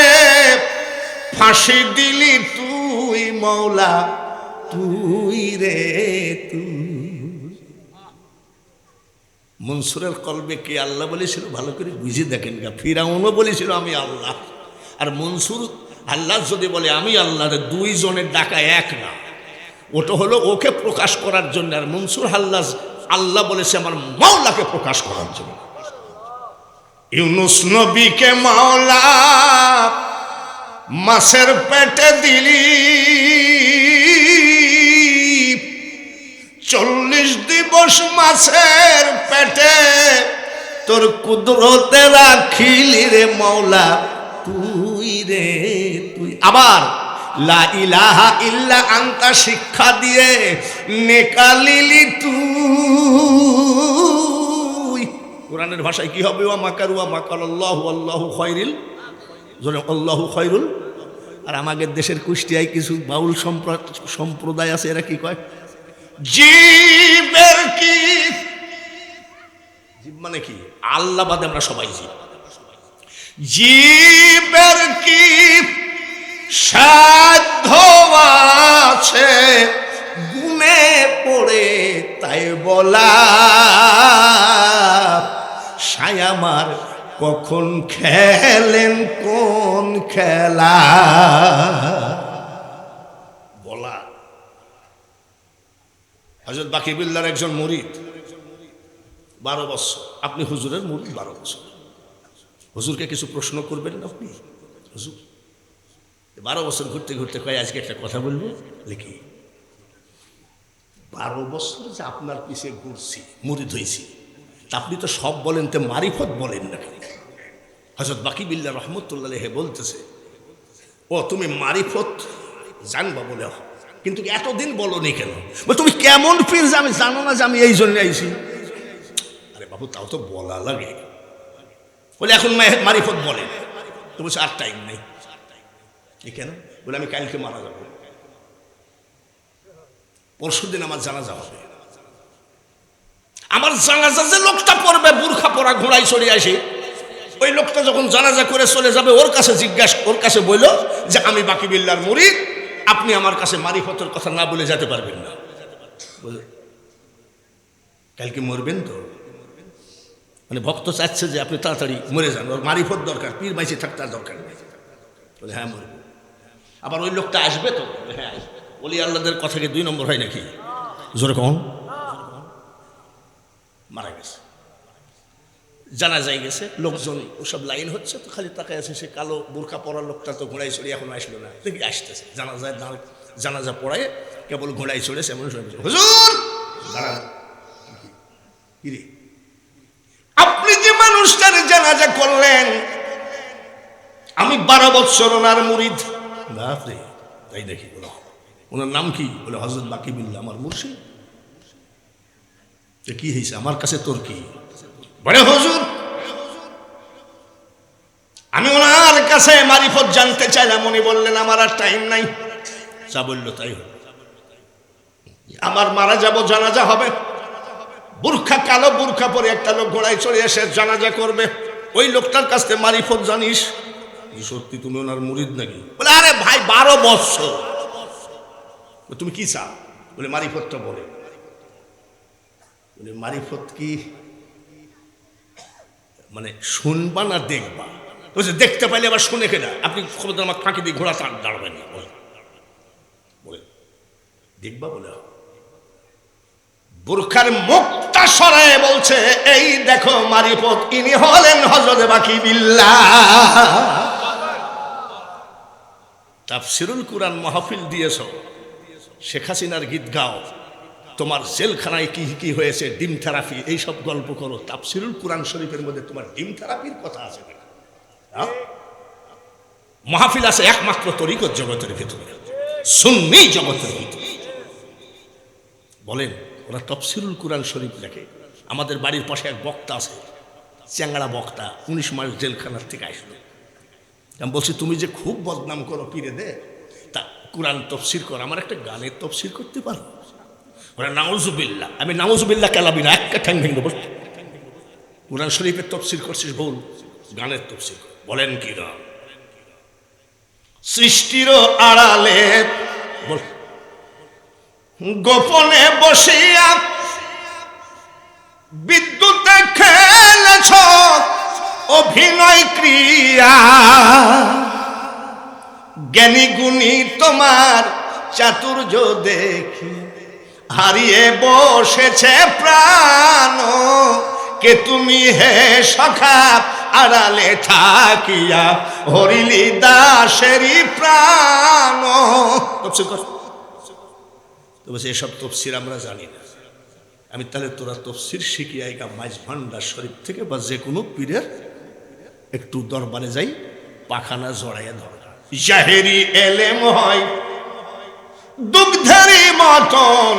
ফাঁসি দিলি তুই মৌলা, তুই রে তুই। মনসুরের কলবে কে আল্লাহ বলেছিল ভালো করে বুঝে দেখেন গা। ফিরাউনও বলেছিল আমি আল্লাহ, আর মনসুর আল্লাহ যদি বলে আমি আল্লাহ, দুইজনের ডাকা এক না। ওটা হলো ওকে প্রকাশ করার জন্য, আর মনসুর আল্লাহ বলেছে আমার মাওলাকে প্রকাশ করার জন্য। ইউনুস নবীকে মাওলা মাছের পেটে দিলি, 40 দিবস মাছের পেটে তোর কুদরতে রাখিলি রে মাওলা, তুই রে তুই। আবার লা ইলাহা ইল্লা আনতা শিক্ষা দিয়ে নেকালিলি তুই। কোরআনের ভাষায় কি হবে? ওয়া মাকারু ওয়া মাকারাল্লাহু আল্লাহু খায়রুল, জোরে আল্লাহু খায়রুল। আর আমাদের দেশের কুষ্টিয়ায় কিছু বাউল সম্প্রদায় আছে, এরা কি কয়? জীবের কি, জীব মানে কি? আল্লাহ বাদে আমরা সবাই জীব। জীবের কি সাধ্য আছে গুনে পড়ে তাই বলা, সায়ামার কখন খেলেন কোন খেলা বলা। হযরত বাকি বিল্লাহর একজন মুরিদ, 12 বছর। আপনি হুজুরের মুরিদ 12 বছর। হুজুরকে কিছু প্রশ্ন করবেন না আপনি? হুজুর 12 বছর ঘুরতে ঘুরতে কয় আজকে একটা কথা বলবো, লিখি 12 বছর যে আপনার পিছিয়ে ঘুরছি, মুরিদ হয়েছি, তা আপনি তো সব বলেন, তো মারিফত বলেন না কেন? হযরত বাকি বিল্লাহ রহমতুল্লাহ বলতেছে, ও তুমি মারিফত জানবা বলে, কিন্তু এতদিন বলনি কেন? তুমি কেমন পীর যে আমি জানো না যে আমি এই জন্য আইছি? আরে বাবু তাও তো বলা লাগে। বলে এখন মারিফত বলে, তো বলছে আর টাইম নেই। কেন? বলে আমি কালকে মারা যাবো, পরশুদিন আমার জানাজা হবে। আমার জানাজা যে লোকটা পড়বে বুরখা পরা ঘোড়ায় চড়ে আসে, ওই লোকটা যখন জানাজা করে চলে যাবে, ওর কাছে বলল যে আমি বাকি বিল্লাহর মুরিদ, আপনি আমার কাছে মারিফতের কথা না বলে যেতে পারবেন না। কালকে মরবেন তো, মানে ভক্ত চাচ্ছে যে আপনি তাড়াতাড়ি মরে যান, ওর মারিফত দরকার, পীর মাইসি থাকতে আর দরকার নেই। বলে হ্যাঁ মরবে। আবার ওই লোকটা আসবে তো, হ্যাঁ আসবে। ওলি আল্লাহদের কথা কি 2 নম্বর হয় নাকি? জোরে কখন মারা গেছে। জানাজায় গেছে, লোকজন ওসব লাইন হচ্ছে, তো খালি তাকায় আছে, সে কালো বোরখা পরা লোকটা তো ঘোড়ায় চড়ে এখন আসলো না, দেখি আসতেছে, জানাজা পড়ায় কেবল ঘোড়ায় চড়েছে, এমন সময় হুজুর দাঁড়ান, কিরে আপনি যে মানুষটার জানাজা করলেন, আমি 12 বৎসর ওনার মুরিদ। বাপরে, তাই দেখি, বলো ওনার নাম কি? বলে হযরত বাকিবিল্লাহ, আমার মুর্শিদ। কি হয়েছে আমার কাছে তোর কি? বলে হুজুর আমি ওনার কাছে মারিফত জানতে চাইলাম, উনি বললেন আমার আর টাইম নাই। যা বললো তাই হলো, আমার মারা যাব, জানাজা হবে, বুরখা, কালো বুরখা পরে একটা লোক ঘোড়ায় চড়ে এসে জানাজা করবে, ওই লোকটার কাছ থেকে মারিফত জানিস? সত্যি তুমি ওনার মুরিদ নাকি? বলে আরে ভাই 12 বৎসর। তুমি কি চাও? বলে মারিফতটা বলে। বলে মারিফত কি মানে শুনবা না দেখবা? বলছে দেখতে পাইলে আবার শুনে কেনা, আপনি ক্ষমতা আমার ফাঁকি দিয়ে ঘোড়া দাঁড়াবেন না, বলে দেখবা। বলে বুরখার মুখটা সরায় বলছে এই দেখো মারিফত, ইনি হলেন হযরত বাকিবিল্লাহ। তাফসিরুল কুরআন মাহফিল দিয়েছ, শেখ হাসিনার গীত গাও, তোমার জেলখানায় কি কি হয়েছে, ডিম থেরাপি, এইসব গল্প করো, তাফসিরুল কুরআন শরীফের মধ্যে তোমার ডিম থেরাপির কথা আছে না? মাহফিল আছে একমাত্র তরিকত জগতের ভিতরে, সুন্নি জগতের ভিতরে। বলেন ওরা তাফসিরুল কুরআন শরীফ লেখে। আমাদের বাড়ির পাশে এক বক্তা আছে, চ্যাংড়া বক্তা, 19 মাস জেলখানার থেকে আসলো। আমি বলছি তুমি যে খুব বদনাম করো পীরে দে, তা কুরআন তফসির কর, আমার একটা গানের তফসির করতে পারো? ওরা নাউজুবিল্লাহ। আমি নাউজুবিল্লাহ কেলাবি না, একটা ঠ্যাং ভেঙে দেবো। কুরআন শরীফের তফসির করছিস বল, গানের তফসির কর। বলেন কি গান? সৃষ্টির আড়ালে বল গোপনে বসিয়া বিদ্যুতে খেলেছ অভিনয় ক্রিয়া, জ্ঞানী গুণী তোমার চাতুর্য দেখি হারিয়ে বসেছে প্রাণ, কে তুমি হে সখা আড়ালে থাকিয়া হরিলি দাসেরই প্রাণ। তফসির কর। তো বলছে এসব তফসির আমরা জানি না। আমি তাহলে তোরা তফসির শিখিয়া একা মাইজ ভান্ডার শরীফ থেকে বা যে কোনো পীরের একটু দরবারে যাই, পাখানা জড়াইয়া ধরা। জাহেরি এলেম হয় দুগ্ধেরই মতন,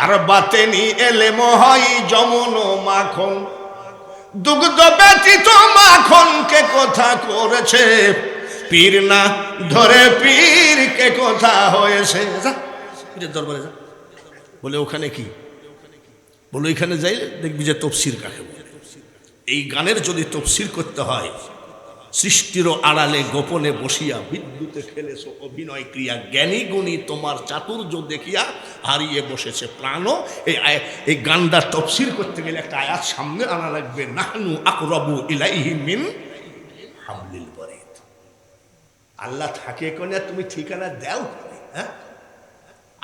আর বাতেনি এলেম হয় যমন মাখন। দুগ্ধ ব্যতীত মাখন কে কথা করেছে, পীর না ধরে পীর কে কথা হয়েছে। যা পীরের দরবারে যা। বলে ওখানে কি? বলে ওইখানে যাই দেখবি যে তফসির কাকে বলে। এই গানের যদি তফসির করতে হয়, সৃষ্টির আড়ালে গোপনে বসিয়া বিদ্যুতে খেলেছ অভিনয় ক্রিয়া, জ্ঞানী গুণী তোমার চাতুর্য দেখিয়া হারিয়ে বসেছে প্রাণ। এই গানটার তফসির করতে গেলে একটা আয়াত সামনে আনা লাগবে, নাহনু আকরাবু ইলাইহি মিন হাবলিল ওয়ারিদ। আল্লাহ থাকে কোনে, তুমি ঠিকানা দাও? হ্যাঁ,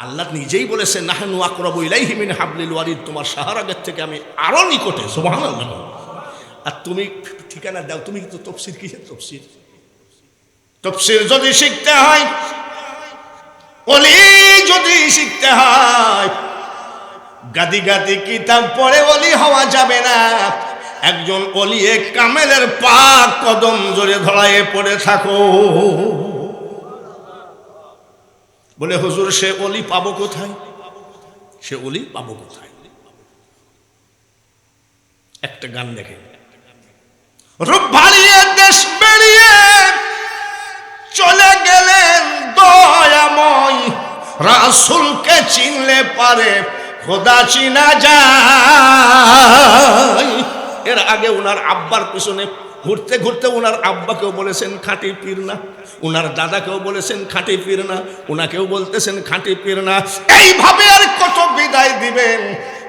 আল্লাহ নিজেই বলেছে নাহনু আকরাবু ইলাইহি মিন হাবলিল ওয়ারিদ, তোমার শাহরাগের থেকে আমি আরো নিকটে। সুবহানাল্লাহ। আর তুমি ঠিকানা দাও। তুমি তো তফসির কিসের তফসির? তফসির যদি শিখতে হয়, ওলি যদি শিখতে হয়, গাদি গাদি কিতাব পড়ে ওলি হওয়া যাবে না। একজন ওলিয়ে কামেলের পাক কদম জোরে ধরায়ে পড়ে থাকো। বলে হুজুর সে ওলি পাবো কোথায়? সে ওলি পাবো কোথায়? একটা গান দেখেন। রূপ ভালিয়ে দেশ বেরিয়ে চলে গেলেন দয়াময়, রাসূলকে চিনলে পারে খোদা চিনা যায়। এর আগে উনার আব্বার পিছনে ঘুরতে ঘুরতে উনার আব্বাকেও বলেছেন খাঁটি পীর না, উনার দাদাকেও বলেছেন খাঁটি পীর না, উনাকেও বলতেছেন খাঁটি পীর না। এইভাবে আর কত বিদায় দিবেন?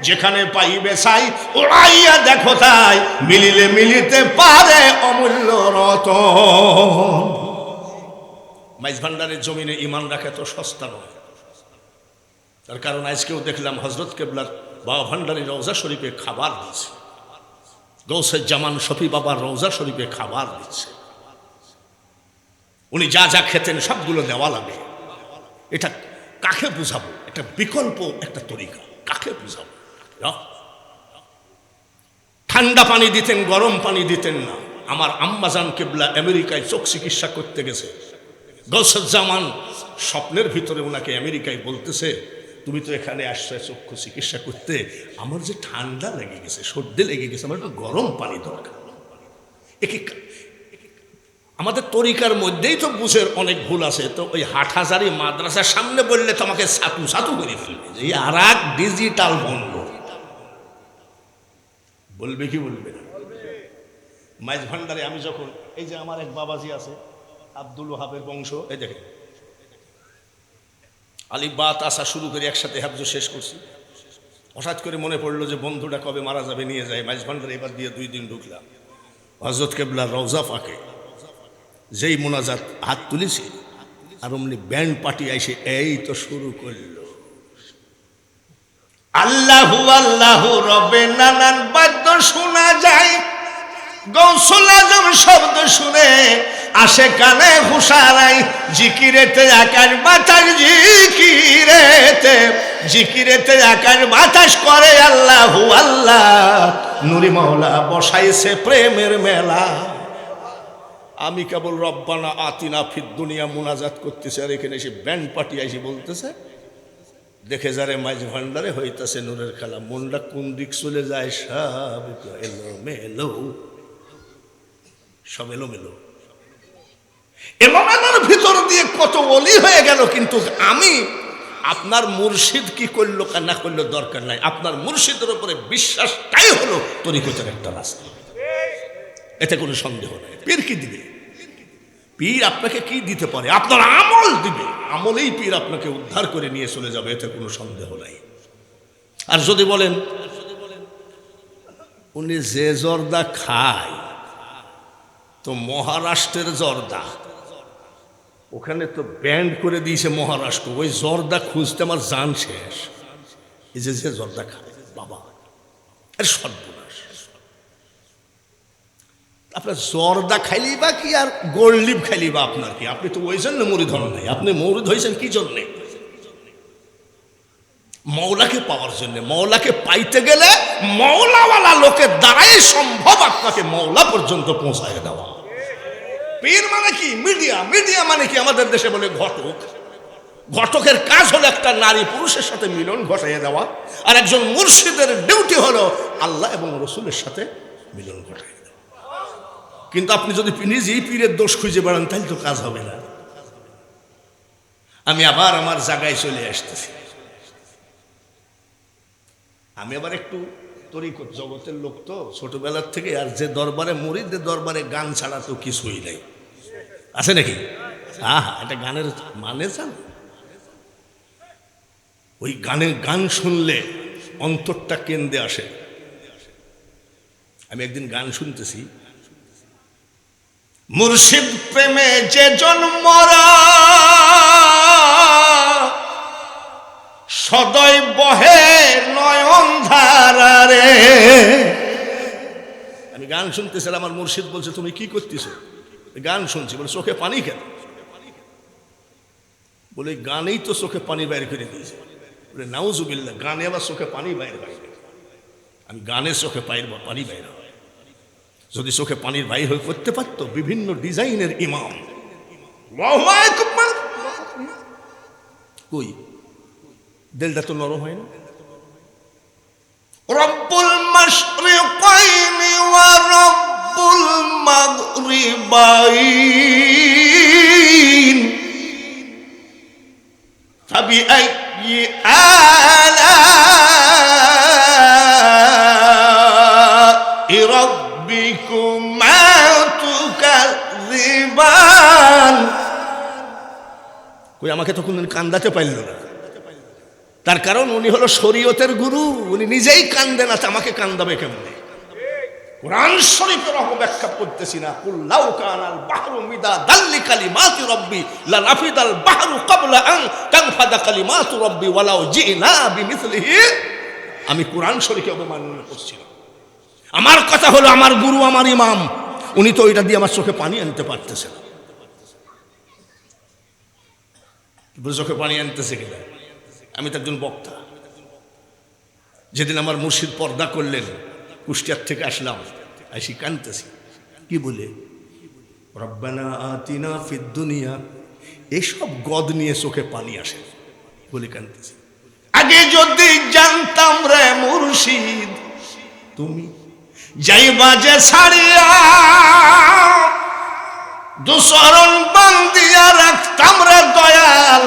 যেখানে পাইবে সাই ওড়াইয়া দেখো তাই, মিলিলে মিলিতে পারে অমূল্য রতন। মাইজ ভান্ডারের জমিনে ইমান রাখা তো সস্তা নয়। তার কারণ আজকেও দেখলাম হযরত কেবলার বাবা ভান্ডারী রওজা শরীফে খাবার দিয়েছে। গৌসের জামান শফি বাবার রওজা শরীফে খাবার দিচ্ছে। উনি যা যা খেতেন সবগুলো দেওয়া লাগে। এটা কাকে বুঝাবো? এটা বিকল্প একটা তরিকা। কাকে বুঝাবো? ঠান্ডা পানি দিতেন, গরম পানি দিতেন না। আমার আম্মাজান কেবলা আমেরিকায় চোখ চিকিৎসা করতে গেছে। গৌসের জামান স্বপ্নের ভিতরে ওনাকে আমেরিকায় বলতেছে, তুমি তো এখানে আসছো চক্ষু চিকিৎসা করতে, আমার যে ঠান্ডা লেগে গেছে, সর্দি লেগে গেছে, আমার একটু গরম পানি দরকার। আমাদের তরিকার মধ্যেই তো বুঝের অনেক ভুল আছে। তো ওই হাটহাজারি মাদ্রাসার সামনে বললে তোমাকে ছাতু ছাতু করে ফেলবে যে আর এক ডিজিটাল বন্ধ। বলবে কি বলবে না? মাইজ ভান্ডারে আমি যখন, এই যে আমার এক বাবাজি আছে আব্দুল ওহাবের বংশ, এই দেখেন আলিফ বা তাসা শুরু করে একসাথে হাফজ শেষ করছি। হঠাৎ করে মনে পড়লো যে বন্ধুটা কবে মারা যাবে, নিয়ে যায় মাইজ ভান্ডারে। এবার দিয়ে 2 দিন ঢুকলাম। হযরত কেবলা রওজা পাকে যেই মোনাজাত হাত তুলেছি, আর অমনি ব্যান্ড পার্টি আইসে এই তো শুরু করলো, আল্লাহু আল্লাহু রবে, নানান বাদ্য শোনা যায়, গৌসুল আজম শব্দ শুনে আসে কানে হুশারাই, জিকিরেতে আকাশ বাতাস, জিকিরেতে আকাশ বাতাস করে আল্লাহু আল্লাহ, নুরি মাওলা বসাইছে প্রেমের মেলা। আমি কেবল রব্বানা আতিনা ফিদ দুনিয়া মুনাজাত করতেছে, আর এখানে এসে ব্যান্ড পার্টি এসে বলতেছে, দেখে যারে মাইজ ভান্ডারে হইতেছে নূরের খেলা, মনটা কোন দিক চলে যায়, সব এলো মেলো, সব এলো মেলো। এলোমেলোর ভিতর দিয়ে কত ওলি হয়ে গেল। কিন্তু আমি আপনার মুর্শিদ কি করলো না করলো দরকার নাই, আপনার মুর্শিদের উপরে বিশ্বাসটাই হলো তরিকতের একটা রাস্তা, এতে কোনো সন্দেহ নাই। পীর কি দিবে? পীর আপনাকে কি দিতে পারে? আপনার আমল দিবে। আমলেই পীর আপনাকে উদ্ধার করে নিয়ে চলে যাবে, এতে কোনো সন্দেহ নাই। আর যদি বলেন উনি যে জর্দা খায় তো মহারাষ্ট্রের জর্দা, ওখানে তো ব্যান্ড করে দিয়েছে মহারাষ্ট্র, ওই জর্দা খুঁজতে আমার জান শেষ। এই যে জর্দা খায় বাবা, আর সর্বনাশ। আপনার জর্দা খাইলি বা কি, আর গোল্ড খাইলি বা আপনার কি? আপনি তো ওই জন্য মুরিদ হন নাই। আপনি মুরিদ হয়েছেন কি জন্যে? মৌলাকে পাওয়ার জন্য। মৌলাকে পাইতে গেলে মৌলাওয়ালা লোকের দ্বারাই সম্ভব আপনাকে মৌলা পর্যন্ত পৌঁছায় দেওয়া। পীর মানে কি? মিডিয়া। মিডিয়া মানে কি? আমাদের দেশে বলে ঘটক। ঘটকের কাজ হলো একটা নারী পুরুষের সাথে মিলন ঘটাইয়া দেওয়া, আর একজন মুর্শিদের ডিউটি হলো আল্লাহ এবং রসুলের সাথে মিলন ঘটাইয়া দেওয়া। কিন্তু আপনি যদি নিজেই পীরের দোষ খুঁজে বেড়ান তাহলে তো কাজ হবে না। আমি আবার আমার জায়গায় চলে আসতেছি। আমি আবার একটু তরিকত জগতের লোক তো ছোটবেলার থেকে, আর যে দরবারে মুরিদদের দরবারে গান ছাড়া তো কিছুই নাই, আছে নাকি? এটা গানের মানে জান? ওই গান শুনলে অন্তরটা কেন্দ্রে আসে। আমি একদিন গান শুনতেছি, মুর্শিদ প্রেমে যে জন্মরা সদয় বহে নয়ন ধারারে। আমি গান শুনতেছিলাম, আমার মুর্শিদ বলছে তুমি কি করতেছো? গান শুনছি। বলে চোখে পানি কেন? বলে গানেই তো চোখে পানি বাইর করে দিয়েছে। বলে নাউজুবিল্লাহ, গানে আবার চোখে পানি বাইর হয়? আমি গানে চোখে পানি বাইর হয়। যদি চোখে পানির বাইর হয়ে করতে পারতো বিভিন্ন ডিজাইনের ইমাম, কই দিলটা তো নরম হয় না? রব্বুল মাশরিকাইনি ওয়া রব্বুল মাগরিবাইন ফাবিআইয়ি আলা'i রাব্বিকুমা তুকাযিবান। কই আমাকে তো কোনদিন কান্দাতে পারল না। তার কারণ উনি হলো শরীয়তের গুরু, উনি নিজেই কান্দে না, আমাকে কান্দাবে কেমনে? কোরআন শরীফের ব্যাখ্যা করতেছি না, কুল লাউ কানাল বাহরু মিদাদাল লিকালিমাতি রাব্বি লানাফিদাল বাহরু ক্বাবলা আন তানফাদা কালিমাতু রাব্বি ওয়ালাউ জিনা বিমিসলিহি। আমি কোরআন শরীফকে অবমাননা করছি না। আমার কথা হলো আমার গুরু আমার ইমাম, উনি তো ওইটা দিয়ে আমার চোখে পানি আনতে পারতেছে না। চোখে পানি আনতেছে কিনা? আমি তো একজন বক্তা। যেদিন আমার মুর্শিদ পর্দা করলেন, কুষ্টিয়ার থেকে আসলাম, আইসি কানতেছি। কি বলে? রব্বানা আতিনা ফিদ দুনিয়া, এইসব গদ নিয়ে চোখে পানি আসে বলে কানতেছি। আগে যদি জানতাম রে মুর্শিদ তুমি যাইবা যে ছাড়িয়া, দুচরণ বান্দিয়া রাখতাম রে দয়াল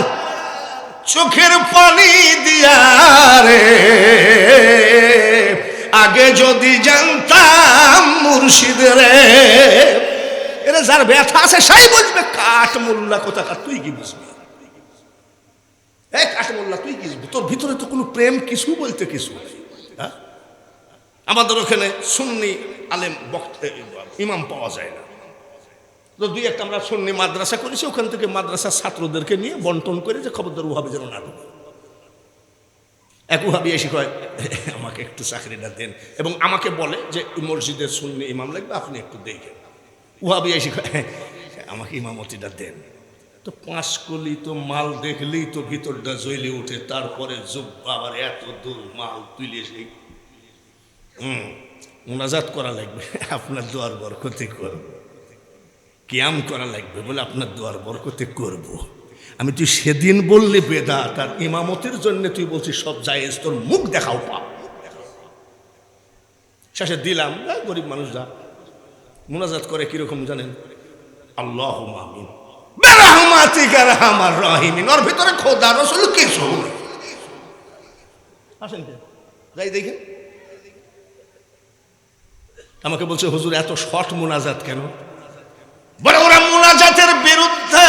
চোখের পানি দিয়া রে। আগে যদি জানতাম মুর্শিদ রে, এরা যার ব্যথা আছে সেই বুঝবে। কাঠ মোল্লা কোথাকার, তুই কি বুঝবি? এই কাঠ মোল্লা তুই কি বুঝবি? তোর ভিতরে তো কোনো প্রেম কিছু বলতে কিছু নেই। হ্যাঁ, আমাদের ওখানে সুন্নি আলেম ইমাম পাওয়া যায় না। তো দুই একটা আমরা সুন্নি মাদ্রাসা করেছি, ওখান থেকে মাদ্রাসার ছাত্রদেরকে নিয়ে বন্টন করে যে খবরদার ওভাবে যেন না ঢুকে। এক ওহাবি এসে কয় আমাকে একটু চাকরিটা দেন, এবং আমাকে বলে যে মসজিদের সুন্নি ইমাম লাগবে, আপনি একটু দেখেন। ওহাবি এসে কয় আমাকে ইমামতিটা দেন। তো 5 কলি তো মাল দেখলেই তো ভিতরটা জ্বলে ওঠে। তারপরে জুব্বা আবার এত দূর মাল তুলে সেই মুনাজাত করা লাগবে, আপনার দোয়ার বরকতে করব, কিয়াম করা লাগবে বলে আপনার দোয়ার বরকতে করব। আমি তুই সেদিন বললি বেদাত, আর ইমামতির জন্য তুই বলছিস সব জায়েজ, তোর মুখ দেখাও পা। শেষে দিলাম, গরিব মানুষ যা মুনাজাত করে কিরকম জানেন? আল্লাহুম্মা আমিন বিরহমাতিকা আরহামার রাহিমিন। ওর ভিতরে খোদা রাসূল কিছু নেই। আসেন যাই দেখেন। আমাকে বলছে হুজুর এত শর্ট মুনাজাত কেন? বলে ওরা মুনাজাতের বিরুদ্ধে,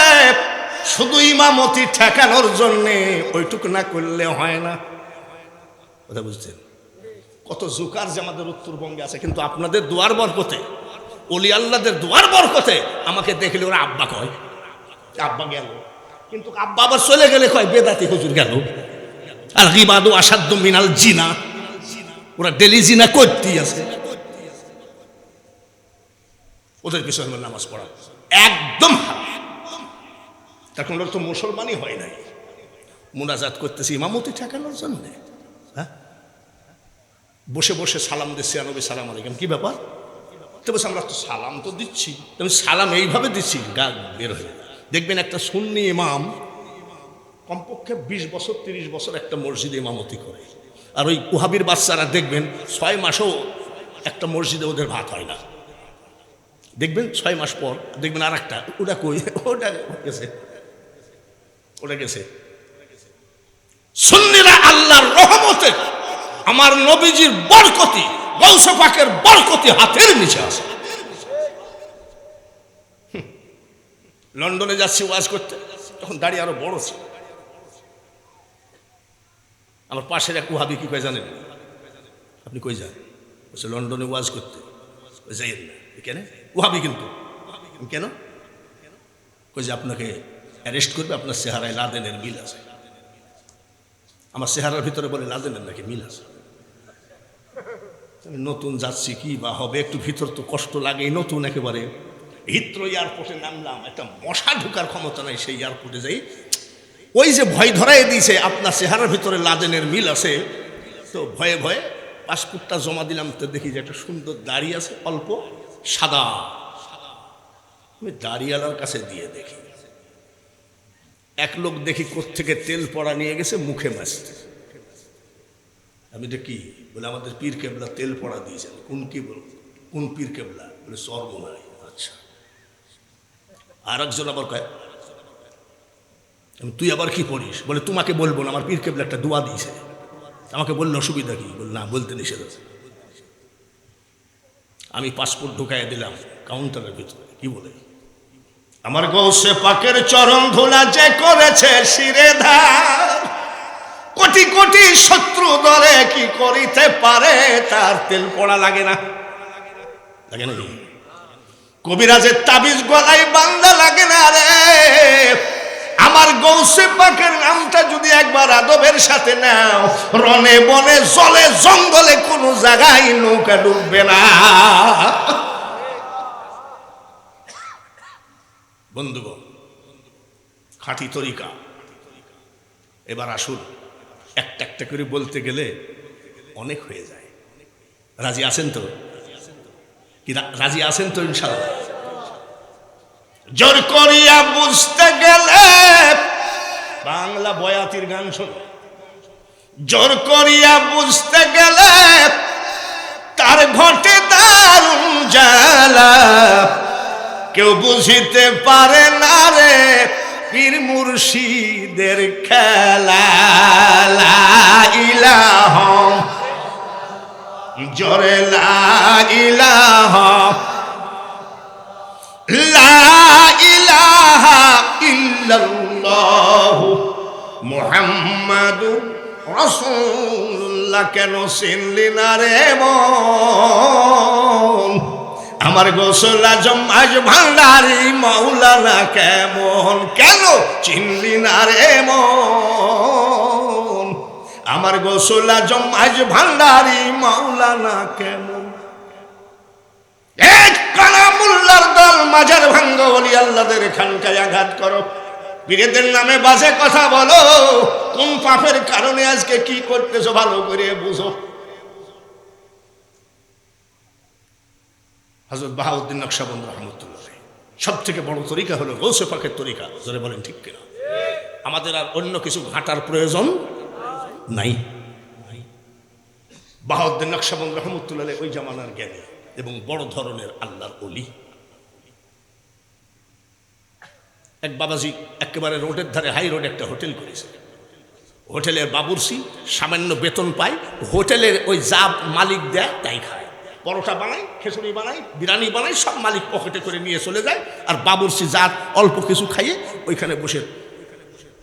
শুধু ইমামতি ঠেকানোর জন্যে, ওইটুকু না করলে হয় না। কথা বুঝছেন? কত জুকার যে আমাদের উত্তরবঙ্গে আছে, কিন্তু আপনাদের দোয়ার বরকতে, ওলি আল্লাহদের দোয়ার বরকতে আমাকে দেখলে ওরা আব্বা কয়, আব্বা গেল। কিন্তু আব্বা আবার চলে গেলে কয় বেদাতি হুজুর গেল। আর গিবাদু আসাদ্দু মিনাল জিনা, ওরা ডেলি জিনা করতেই আছে। ওদের পিছনে নামাজ পড়া একদম তখন ওরা তো মুসলমানই হয় নাই। মুনাজাত করতেছি ইমামতি ঠেকানোর জন্য। হ্যাঁ, বসে বসে সালাম দিচ্ছি, নবী সালাম আলাইকুম, কি ব্যাপার? তো বলছে আমরা তো সালাম তো দিচ্ছি, তুমি সালাম এইভাবে দিচ্ছি, গা বের হয়ে। দেখবেন একটা সুন্নি ইমাম কমপক্ষে 20 বছর 30 বছর একটা মসজিদে ইমামতি করে, আর ওই ওহাবির বাচ্চারা দেখবেন 6 মাসেও একটা মসজিদে ওদের ভাত হয় না। দেখবেন 6 মাস পর দেখবেন আর একটা, ওটা কই, ওটা গেছে, ওটা গেছে। সুন্নিরা আল্লাহর রহমতে, আমার নবীজির বরকতি, গৌসে পাকের বরকতি হাতের নিচে আছে। লন্ডনে যাচ্ছি ওয়াজ করতে, তখন দাড়ি আরো বড় ছিল। আমার পাশের এক ওহাবি কি কয় জানেন? আপনি কই যান? বলছে লন্ডনে ওয়াজ করতে। যাইয়েন না। কেন? ওহাবি কিন্তু। কেন? কই যে আপনাকে অ্যারেস্ট করবে, আপনার চেহারায় লাদেনের মিল আছে। আমার চেহারার ভিতরে বলে লাদেনের নাকি মিল আছে। নতুন যাচ্ছি, কি বা হবে, একটু ভিতর তো কষ্ট লাগে। নতুন একেবারে হিথ্রো এয়ারপোর্টে নামলাম, একটা মশা ঢুকার ক্ষমতা নাই সেই এয়ারপোর্টে যাই। ওই যে ভয় ধরাই দিয়েছে আপনার চেহারার ভিতরে লাদেনের মিল আছে, তো ভয়ে ভয়ে পাসপোর্টটা জমা দিলাম। তো দেখি যে একটা সুন্দর দাড়ি আছে, অল্প সাদা। আমি দাড়িওয়ালার কাছে দিয়ে দেখি, এক লোক দেখি কোত্থেকে তেল পড়া নিয়ে গেছে মুখে মাছতে। আমি দেখি, বলে আমাদের পীর কেবলা তেল পড়া দিয়েছেন। কোন পীর কেবলা? বলে চরমোনাই। আচ্ছা। আর একজন আবার কয়, তুই আবার কি পড়িস? বলে তোমাকে বলবো না, আমার পীর কেবলা একটা দোয়া দিয়েছে, আমাকে বললে অসুবিধা কি? বল না, বলতে নিষেধ আছে। আমি পাসপোর্ট ঢুকাই দিলাম কাউন্টারের ভিতরে। কি বলে? আমার গৌসে পাকের চরণ ধুলা যে করেছে শিরে ধার, কোটি কোটি শত্রু দলে কি করিতে পারে, তার তেল পড়া লাগে না। লাগে নাকি? কবিরাজের তাবিজ গলায় বান্দা লাগে না রে, আমার গৌসে পাকের নামটা যদি একবার আদবের সাথে নাও, রনে বনে জলে জঙ্গলে কোনো জায়গায় নৌকা ডুববে না। বন্ধুগণ, খাঁটি তরিকা। এবার আসুন, একটা একটা করে বলতে গেলে অনেক হয়ে যায়। রাজি আছেন তো? কি রাজি আছেন তো? ইনশাআল্লাহ। জোর করিয়া বুঝতে গেলে বাংলা বয়াতির গান শোন। জোর করিয়া বুঝতে গেলে তার ঘটে দারুণ জ্বালা, কেউ বুঝিতে পারে না রে পীর মুর্শিদের খেলা। লা ইলাহা জোরে লা ইলাহা লা ইলাহা ইল্লাল্লাহু মুহাম্মাদুর রাসূলুল্লাহ। কেন চিনলি না রে মন আমার গোসল আজম আজ ভান্ডারি মাওলানা কেমন? কেন চিনলি না রে মন আমার গোসল আজম আজ ভান্ডারি মাওলানা কেমন? এক কালামুল্লাহর দল মাজার ভাঙ্গ বলি আল্লাহদের খানকায় আঘাত করো, পীরেদের নামে বাজে কথা বলো, কোন পাপের কারণে আজকে কি করতেছো ভালো করে বুঝো। হযরত বাহাউদ্দিন নকশবন্দি রাহমাতুল্লাহ সব থেকে বড় তরিকা হলো গৌসে পাকের তরিকা। যারা বলেন ঠিক কিনা? আমাদের আর অন্য কিছু ঘাটার প্রয়োজন নাই। বাহাউদ্দিন নকশবন্দি রাহমাতুল্লাহ ওই জামানার জ্ঞানী এবং বড় ধরনের আল্লাহর ওলি। এক বাবাজি একেবারে রোডের ধারে হাই রোড একটা হোটেল করেছে। হোটেলের বাবুর্চি সামান্য বেতন পায়, হোটেলের ওই যা মালিক দেয় তাই খায়। পরোটা বানায়, খিচুড়ি বানায়, বিরিয়ানি বানায়, সব মালিক পকেটে করে নিয়ে চলে যায়। আর বাবুর্চি যা অল্প কিছু খাইয়ে ওইখানে বসে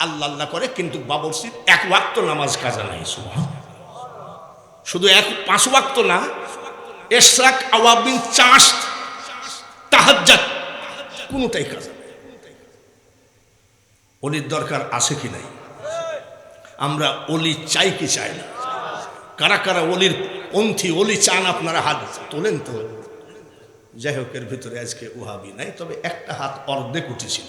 আল্লাহ আল্লাহ করে। কিন্তু বাবুর্চির এক ওয়াক্ত নামাজ কাজা নাই। শুধু 5 ওয়াক্ত না, ইশরাক, আওয়াবিন, চাষ, তাহাজ্জুদ কোনটাই কাজা নাই। ওলির দরকার আছে কি নাই? আমরা ওলি চাই কি চাই না? কারা কারা ওলির পন্থী, ওলি চান? আপনারা হাত তোলেন তো। যাই হোক, এর ভিতরে আজকে ওহাবি নাই, তবে একটা হাত অর্ধেক উঠেছিল।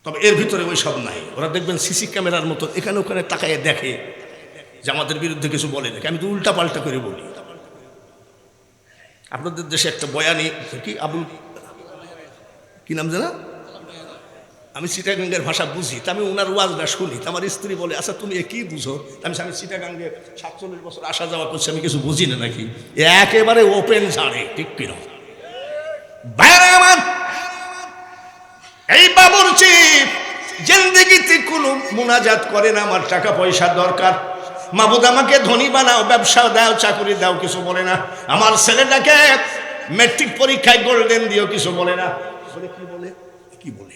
তবে এর ভিতরে ওই সব নাই। ওরা দেখবেন সিসি ক্যামেরার মতো এখানে ওখানে তাকায় দেখে যে আমাদের বিরুদ্ধে কিছু বলে নাকি। আমি তো উল্টা পাল্টা করে বলি। আপনাদের দেশে একটা বয়ানি কি আবুল কি নাম জানা, আমি চিটাগাঙ্গের ভাষা বুঝি, তা আমি ওনার ওয়াজটা শুনি। আমার স্ত্রী বলে, আচ্ছা তুমি কি বুঝো? আমি চিটাগাঙ্গে 47 বছর আসা যাওয়া করছি, আমি কিছু বুঝি না নাকি? একেবারে ওপেন ঝাড়ে, ঠিক কিনা? এই বাবুর্চি জিন্দেগিতে কোনো মুনাজাত করে না, আমার টাকা পয়সা দরকার, মাবুদ আমাকে ধনী বানাও, ব্যবসা দাও, চাকরি দাও, কিছু বলে না। আমার ছেলেটাকে ম্যাট্রিক পরীক্ষায় গোল্ডেন দিও, কিছু বলে না। কি বলে? কি বলে?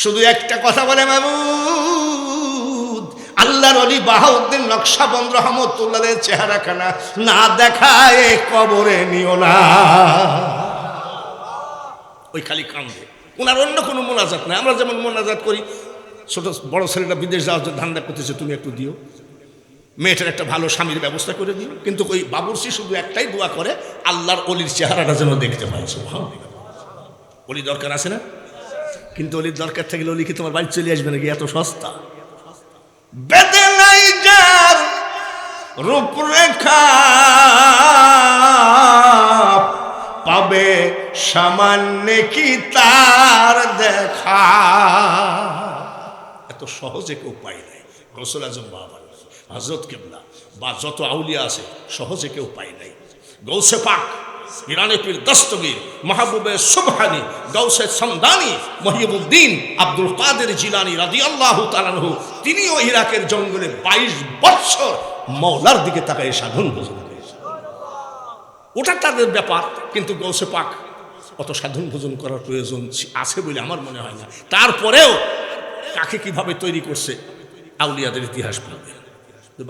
শুধু একটা কথা বলে, মাবুদ আল্লাহর ওলি বাহাউদ্দিন নকশবন্দি রাহমাতুল্লাহের চেহারাখানা না দেখায় কবরে নিও না। ওই খালি কান্দে, ওনার অন্য কোনো মোনাজাত নাই। আমরা যেমন মোনাজাত করি, ছোট বড় ছেলেটা বিদেশ যাওয়ার জন্য ধান্দা করতেছে, তুমি একটু দিও, মেয়েটার একটা ভালো স্বামীর ব্যবস্থা করে দিও। কিন্তু ওই বাবুর্চি শুধু একটাই দোয়া করে, আল্লাহর ওলির চেহারাটা যেন দেখতে পাই। ওলি দরকার আছে না? কিন্তু ওলির দরকার থাকলে ওলি কি তোমার বাড়ি চলে আসবে নাকি? এত সস্তা। বেদে নাই যার রূপরেখা, পাবে সামান্য কি তার দেখা। এত সহজে কেউ পাই নাই। গৌসুল আজম বাবা, হযরত কিবলা বা যত আউলিয়া আছে সহজে কেউ পাই নাই। গৌসে পাক, ইরানে পীর দস্তগীর, মাহবুবে সুবহানি, গৌসে সমদানি, মহিবুদ্দিন আব্দুল কাদের জিলানী রাদিয়াল্লাহু তাআলা আনহু, তিনিও ইরাকের জঙ্গলে 22 বছর মওলার দিকে তাকায় সাধন ভোজন করেছেন। ওটা তাদের ব্যাপার। কিন্তু গৌসে পাক অত সাধন ভোজন করার প্রয়োজন আছে বলে আমার মনে হয় না। তারপরেও কাকে কিভাবে তৈরি করছে আউলিয়াদের ইতিহাস পড়বে।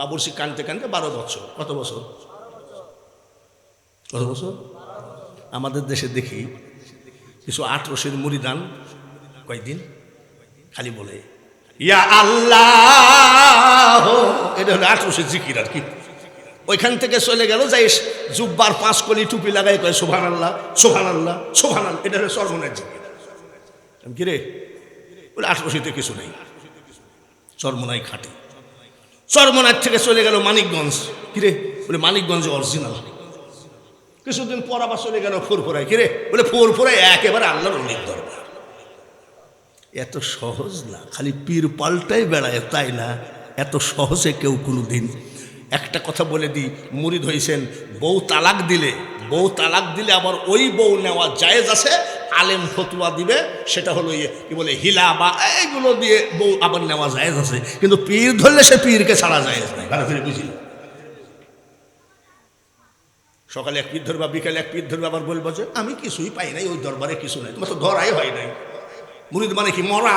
বাবুর্চি কানতে কানতে 12 বছর। কত বছর? কত বছর? আমাদের দেশে দেখি কিছু 8 রশির মুরিদান কয়দিন খালি বলে ইয়া আল্লাহ, এটা হলো 1800 জিকির আর কি। ওইখান থেকে চলে গেল যাই জুব্বার 5 কলি টুপি লাগাই কয় সুবহানাল্লাহ সুবহানাল্লাহ সুবহানাল্লাহ, এটা হলো চরমনার জিকির। কি রে বলে 1800-তে কিছু নেই, চরমনাই খাটে। চরমনার থেকে চলে গেল মানিকগঞ্জ, কিরে বলে মানিকগঞ্জে অরিজিনাল। কিছুদিন পর আবার চলে গেল ফুরফুরায়, কিরে বলে ফুরফুরায় একেবারে আল্লাহর অলির দরবার। এত সহজ না, খালি পীর পাল্টাই বেড়ায় তাই না, এত সহজে কেউ কোনো দিন। একটা কথা বলে দিই, মুরিদ হয়েছেন, বউ তালাক দিলে আবার ওই বউ নেওয়া জায়েজ আছে, আলেম ফতুয়া দিবে, সেটা হলো কি বলে হিলা বা এইগুলো দিয়ে বউ আবার নেওয়া জায়েজ আছে, কিন্তু পীর ধরলে সে পীরকে ছাড়া জায়েজ নাই। ভালো করে বুঝি, সকালে এক পীর ধরবা, বিকালে এক পীর ধরবা, আবার বলবো যে আমি কিছুই পাই নাই, ওই দরবারে কিছু নাই, তোমার তো ধরাই হয় নাই। মুরিদ মানে কি মরা?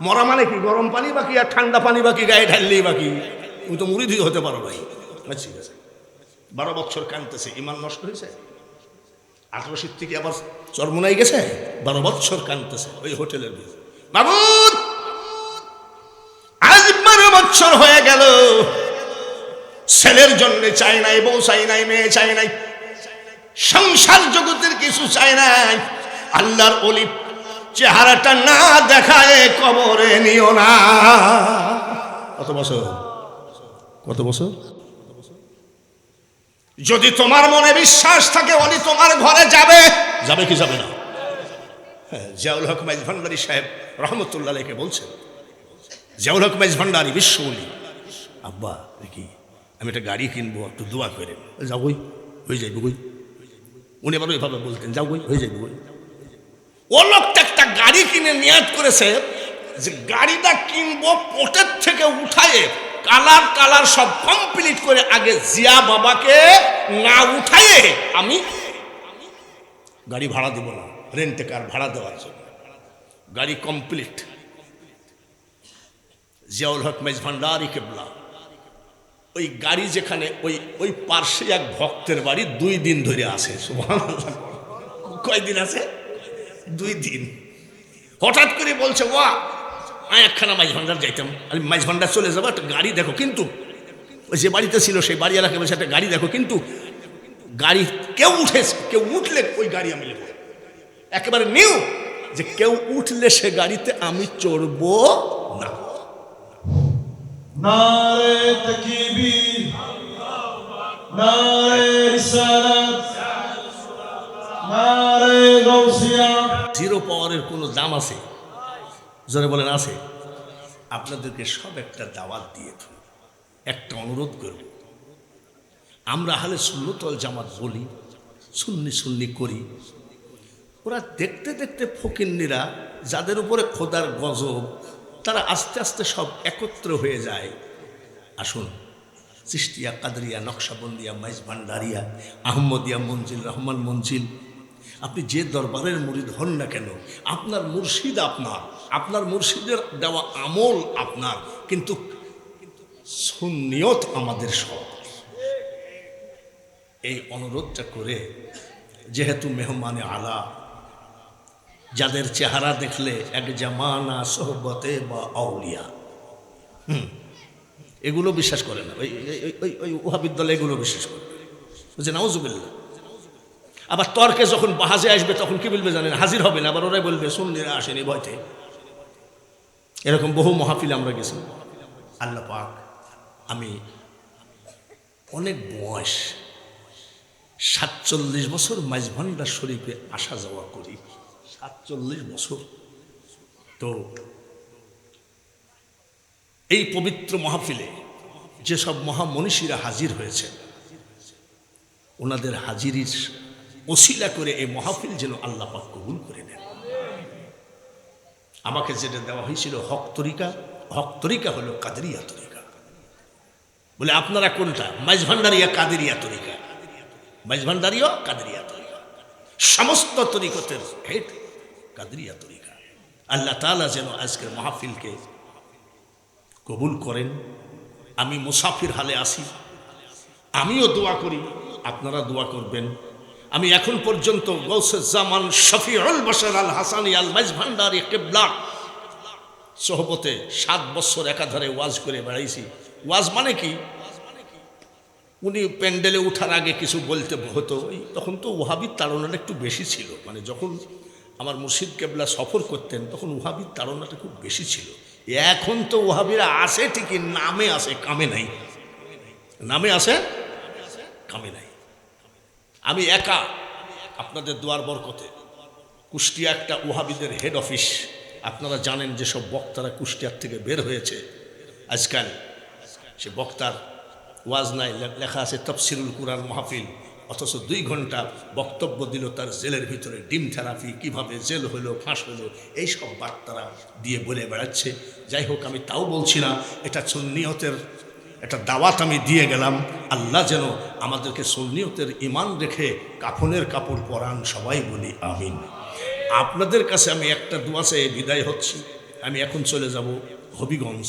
মরা মানে কি গরম পানি বাকি আর ঠান্ডা পানি বাকি গায়ে ঢাললেই বাকি? তুমি তো মুরিদই হতে পারো ভাই। ঠিক আছে, 12 বছর কাঁদতেছে, ইমান নষ্ট হয়েছে। 1800 থেকে আবার চরমনাই গেছে, 12 বছর কাঁদতেছে ওই হোটেলের ভিতরে। বাবুদ আজ 12 বছর হয়ে গেল, ছেলের জন্য চাই নাই, বউ চাই নাই, মেয়ে চাই নাই, সংসার জগতের কিছু চাই নাই। আল্লাহর ওলি চেহারাটা না দেখায় কবরে নিও না। কত বছর? যদি তোমার মনে বিশ্বাস থাকে ওলি তোমার ঘরে যাবে কি যাবে না? হ্যাঁ, জিয়াউল হক মাইজ ভান্ডারী সাহেব রহমতুল্লাহ আলাইহি বলছেন, জিয়াউল হক মাইজ ভান্ডারী বিশ্ব ওলি, আব্বা দেখি আমি একটা গাড়ি কিনবো, একটু দোয়া করেন। যাবই, হয়ে যাইব বই। উনি আবার ওইভাবে বলতেন, যাও বই, হয়ে যাইব বই। ও লোকটা একটা গাড়ি কিনে নিয়াত করেছে যে গাড়িটা কিনবো, পোটের থেকে উঠায়ে কালার সব কমপ্লিট করে আগে জিয়া বাবাকে না উঠায়ে আমি গাড়ি ভাড়া দিব না, রেন্টে কার ভাড়া দেওয়ার জন্য। গাড়ি কমপ্লিট। জিয়াউল হক মাইজ ভান্ডারী কেবলা ওই গাড়ি যেখানে ওই পার্শ্বে এক ভক্তের বাড়ি 2 দিন ধরে আছে। সুবহানাল্লাহ, কয়দিন আছে? 2 দিন। হঠাৎ করে বলছে, ওয়া আমি একখানা মাইজ ভান্ডার যাইতাম, আমি মাইজ ভান্ডার চলে যাবো, একটা গাড়ি দেখো। কিন্তু ওই যে বাড়িতে ছিল সেই বাড়িওয়ালাকে বলছে একটা গাড়ি দেখো, কিন্তু গাড়ি কেউ উঠলে ওই গাড়ি আমি নেব, একেবারে নিউ, যে কেউ উঠলে সে গাড়িতে আমি চড়বো না। নারে তাকবীর, নারে রিসালাত, নারে গাউসিয়া। জিরো পাওয়ারের কোনো দাম আছে? জোরে বলেন আছে? আপনাদেরকে সব একটা দাওয়াত দিয়ে একটা অনুরোধ করব, আমরা আহলে সুন্নাত ওয়াল জামাত বলি, সুন্নি করি, ওরা দেখতে দেখতে ফকিন্নিরা যাদের উপরে খোদার গজব, তারা আস্তে আস্তে সব একত্র হয়ে যায়। আসুন, চিশতিয়া, কাদরিয়া, নকশাবন্দিয়া, মাইজ ভান্ডারিয়া, আহমদিয়া, মঞ্জিল, রহমান মঞ্জিল, আপনি যে দরবারের মুরিদ হন না কেন, আপনার মুর্শিদ আপনার মুর্শিদের দেওয়া আমল আপনার, কিন্তু সুন্নিয়ত আমাদের সব। এই অনুরোধটা করে, যেহেতু মেহমানে আলা, যাদের চেহারা দেখলে এক জামানা সোহবতে বা আউলিয়া, এগুলো বিশ্বাস করে না, ওই ওহাবীর দলে এগুলো বিশ্বাস করে, বুঝছে নাউজুবিল্লাহ। আবার তর্কে যখন বাহাজে আসবে তখন কি বলবে জানেন? হাজির হবে না, আবার ওরাই বলবে সুন্নিরা আসেনি ভয়তে। এরকম বহু মাহফিল আমরা গেছি। আল্লাহ পাক, আমি অনেক বয়স, 47 বছর মাইজ ভান্ডার শরীফে আসা যাওয়া করি, 47 বছর। তো এই পবিত্র মাহফিলে যেসব মহামনীষীরা হাজির হয়েছে, ওনাদের হাজিরির ওসিলা করে এই মাহফিল যেন আল্লাহ পাক কবুল করে নেন। আমাকে যেটা দেওয়া হয়েছিল হক তরিকা হলো কাদেরিয়া তরিকা। বলে আপনারা কোনটা? মাইজ ভান্ডারিয়া কাদেরিয়া তরিকা, মাইজ ভান্ডারিয়া কাদেরিয়া তরিকা, সমস্ত তরিকতের হেড কাদেরিয়া তরিকা। আল্লাহ তাআলা যেন আজকের মাহফিলকে কবুল করেন। আমি মুসাফির হালে আসি, আমিও দোয়া করি, আপনারা দোয়া করবেন। আমি এখন পর্যন্ত গৌসে জামান শফিউল বশর আল হাসানি আল মাইজভান্ডারি কিবলা সোহবতে 7 বছর একাধারে ওয়াজ করে বেড়াইছি। ওয়াজ মানে কি, উনি প্যান্ডেলে ওঠার আগে কিছু বলতে হতো, তখন তো ওহাবির তাড়নাটা একটু বেশি ছিল। মানে যখন আমার মুর্শিদ কেবলা সফর করতেন তখন ওহাবির তাড়নাটা খুব বেশি ছিল। এখন তো ওহাবিরা আসে ঠিকই, নামে আসে কামে নাই, নামে আসে কামে নাই। আমি একা আপনাদের দোয়ার বরকতে কুষ্টিয়া একটা ওহাবিদের হেড অফিস, আপনারা জানেন যেসব বক্তারা কুষ্টিয়ার থেকে বের হয়েছে আজকাল, সে বক্তার ওয়াজ নাই, লেখা আছে তাফসিরুল কুরআন মাহফিল, অথচ 2 ঘন্টা বক্তব্য দিল তার জেলের ভিতরে ডিম থেরাপি, কীভাবে জেল হলো ফাঁস হলো, এইসব বার্তারা দিয়ে বলে বেড়াচ্ছে। যাই হোক, আমি তাও বলছি না, এটা সুন্নিয়তের একটা দাওয়াত আমি দিয়ে গেলাম। আল্লাহ যেন আমাদেরকে সুন্নিয়তের ঈমান রেখে কাফনের কাপড় পরান, সবাই বলি আমিন। আপনাদের কাছে আমি একটা দোয়া চেয়ে বিদায় হচ্ছি। আমি এখন চলে যাব হবিগঞ্জ।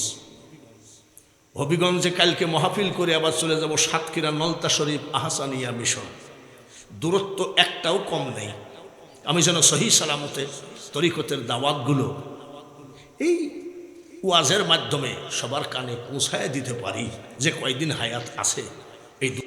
হবিগঞ্জে কালকে মাহফিল করে আবার চলে যাব সাতক্ষীরা নলতা শরীফ আহসানিয়া মিশন। দূরত্ব একটাও কম নেই। আমি যেন সহি সালামতে তরিকতের দাওয়াতগুলো এই ওয়াজের মাধ্যমে সবার কানে পৌঁছায় দিতে পারি, যে কয়দিন হায়াত আছে। এই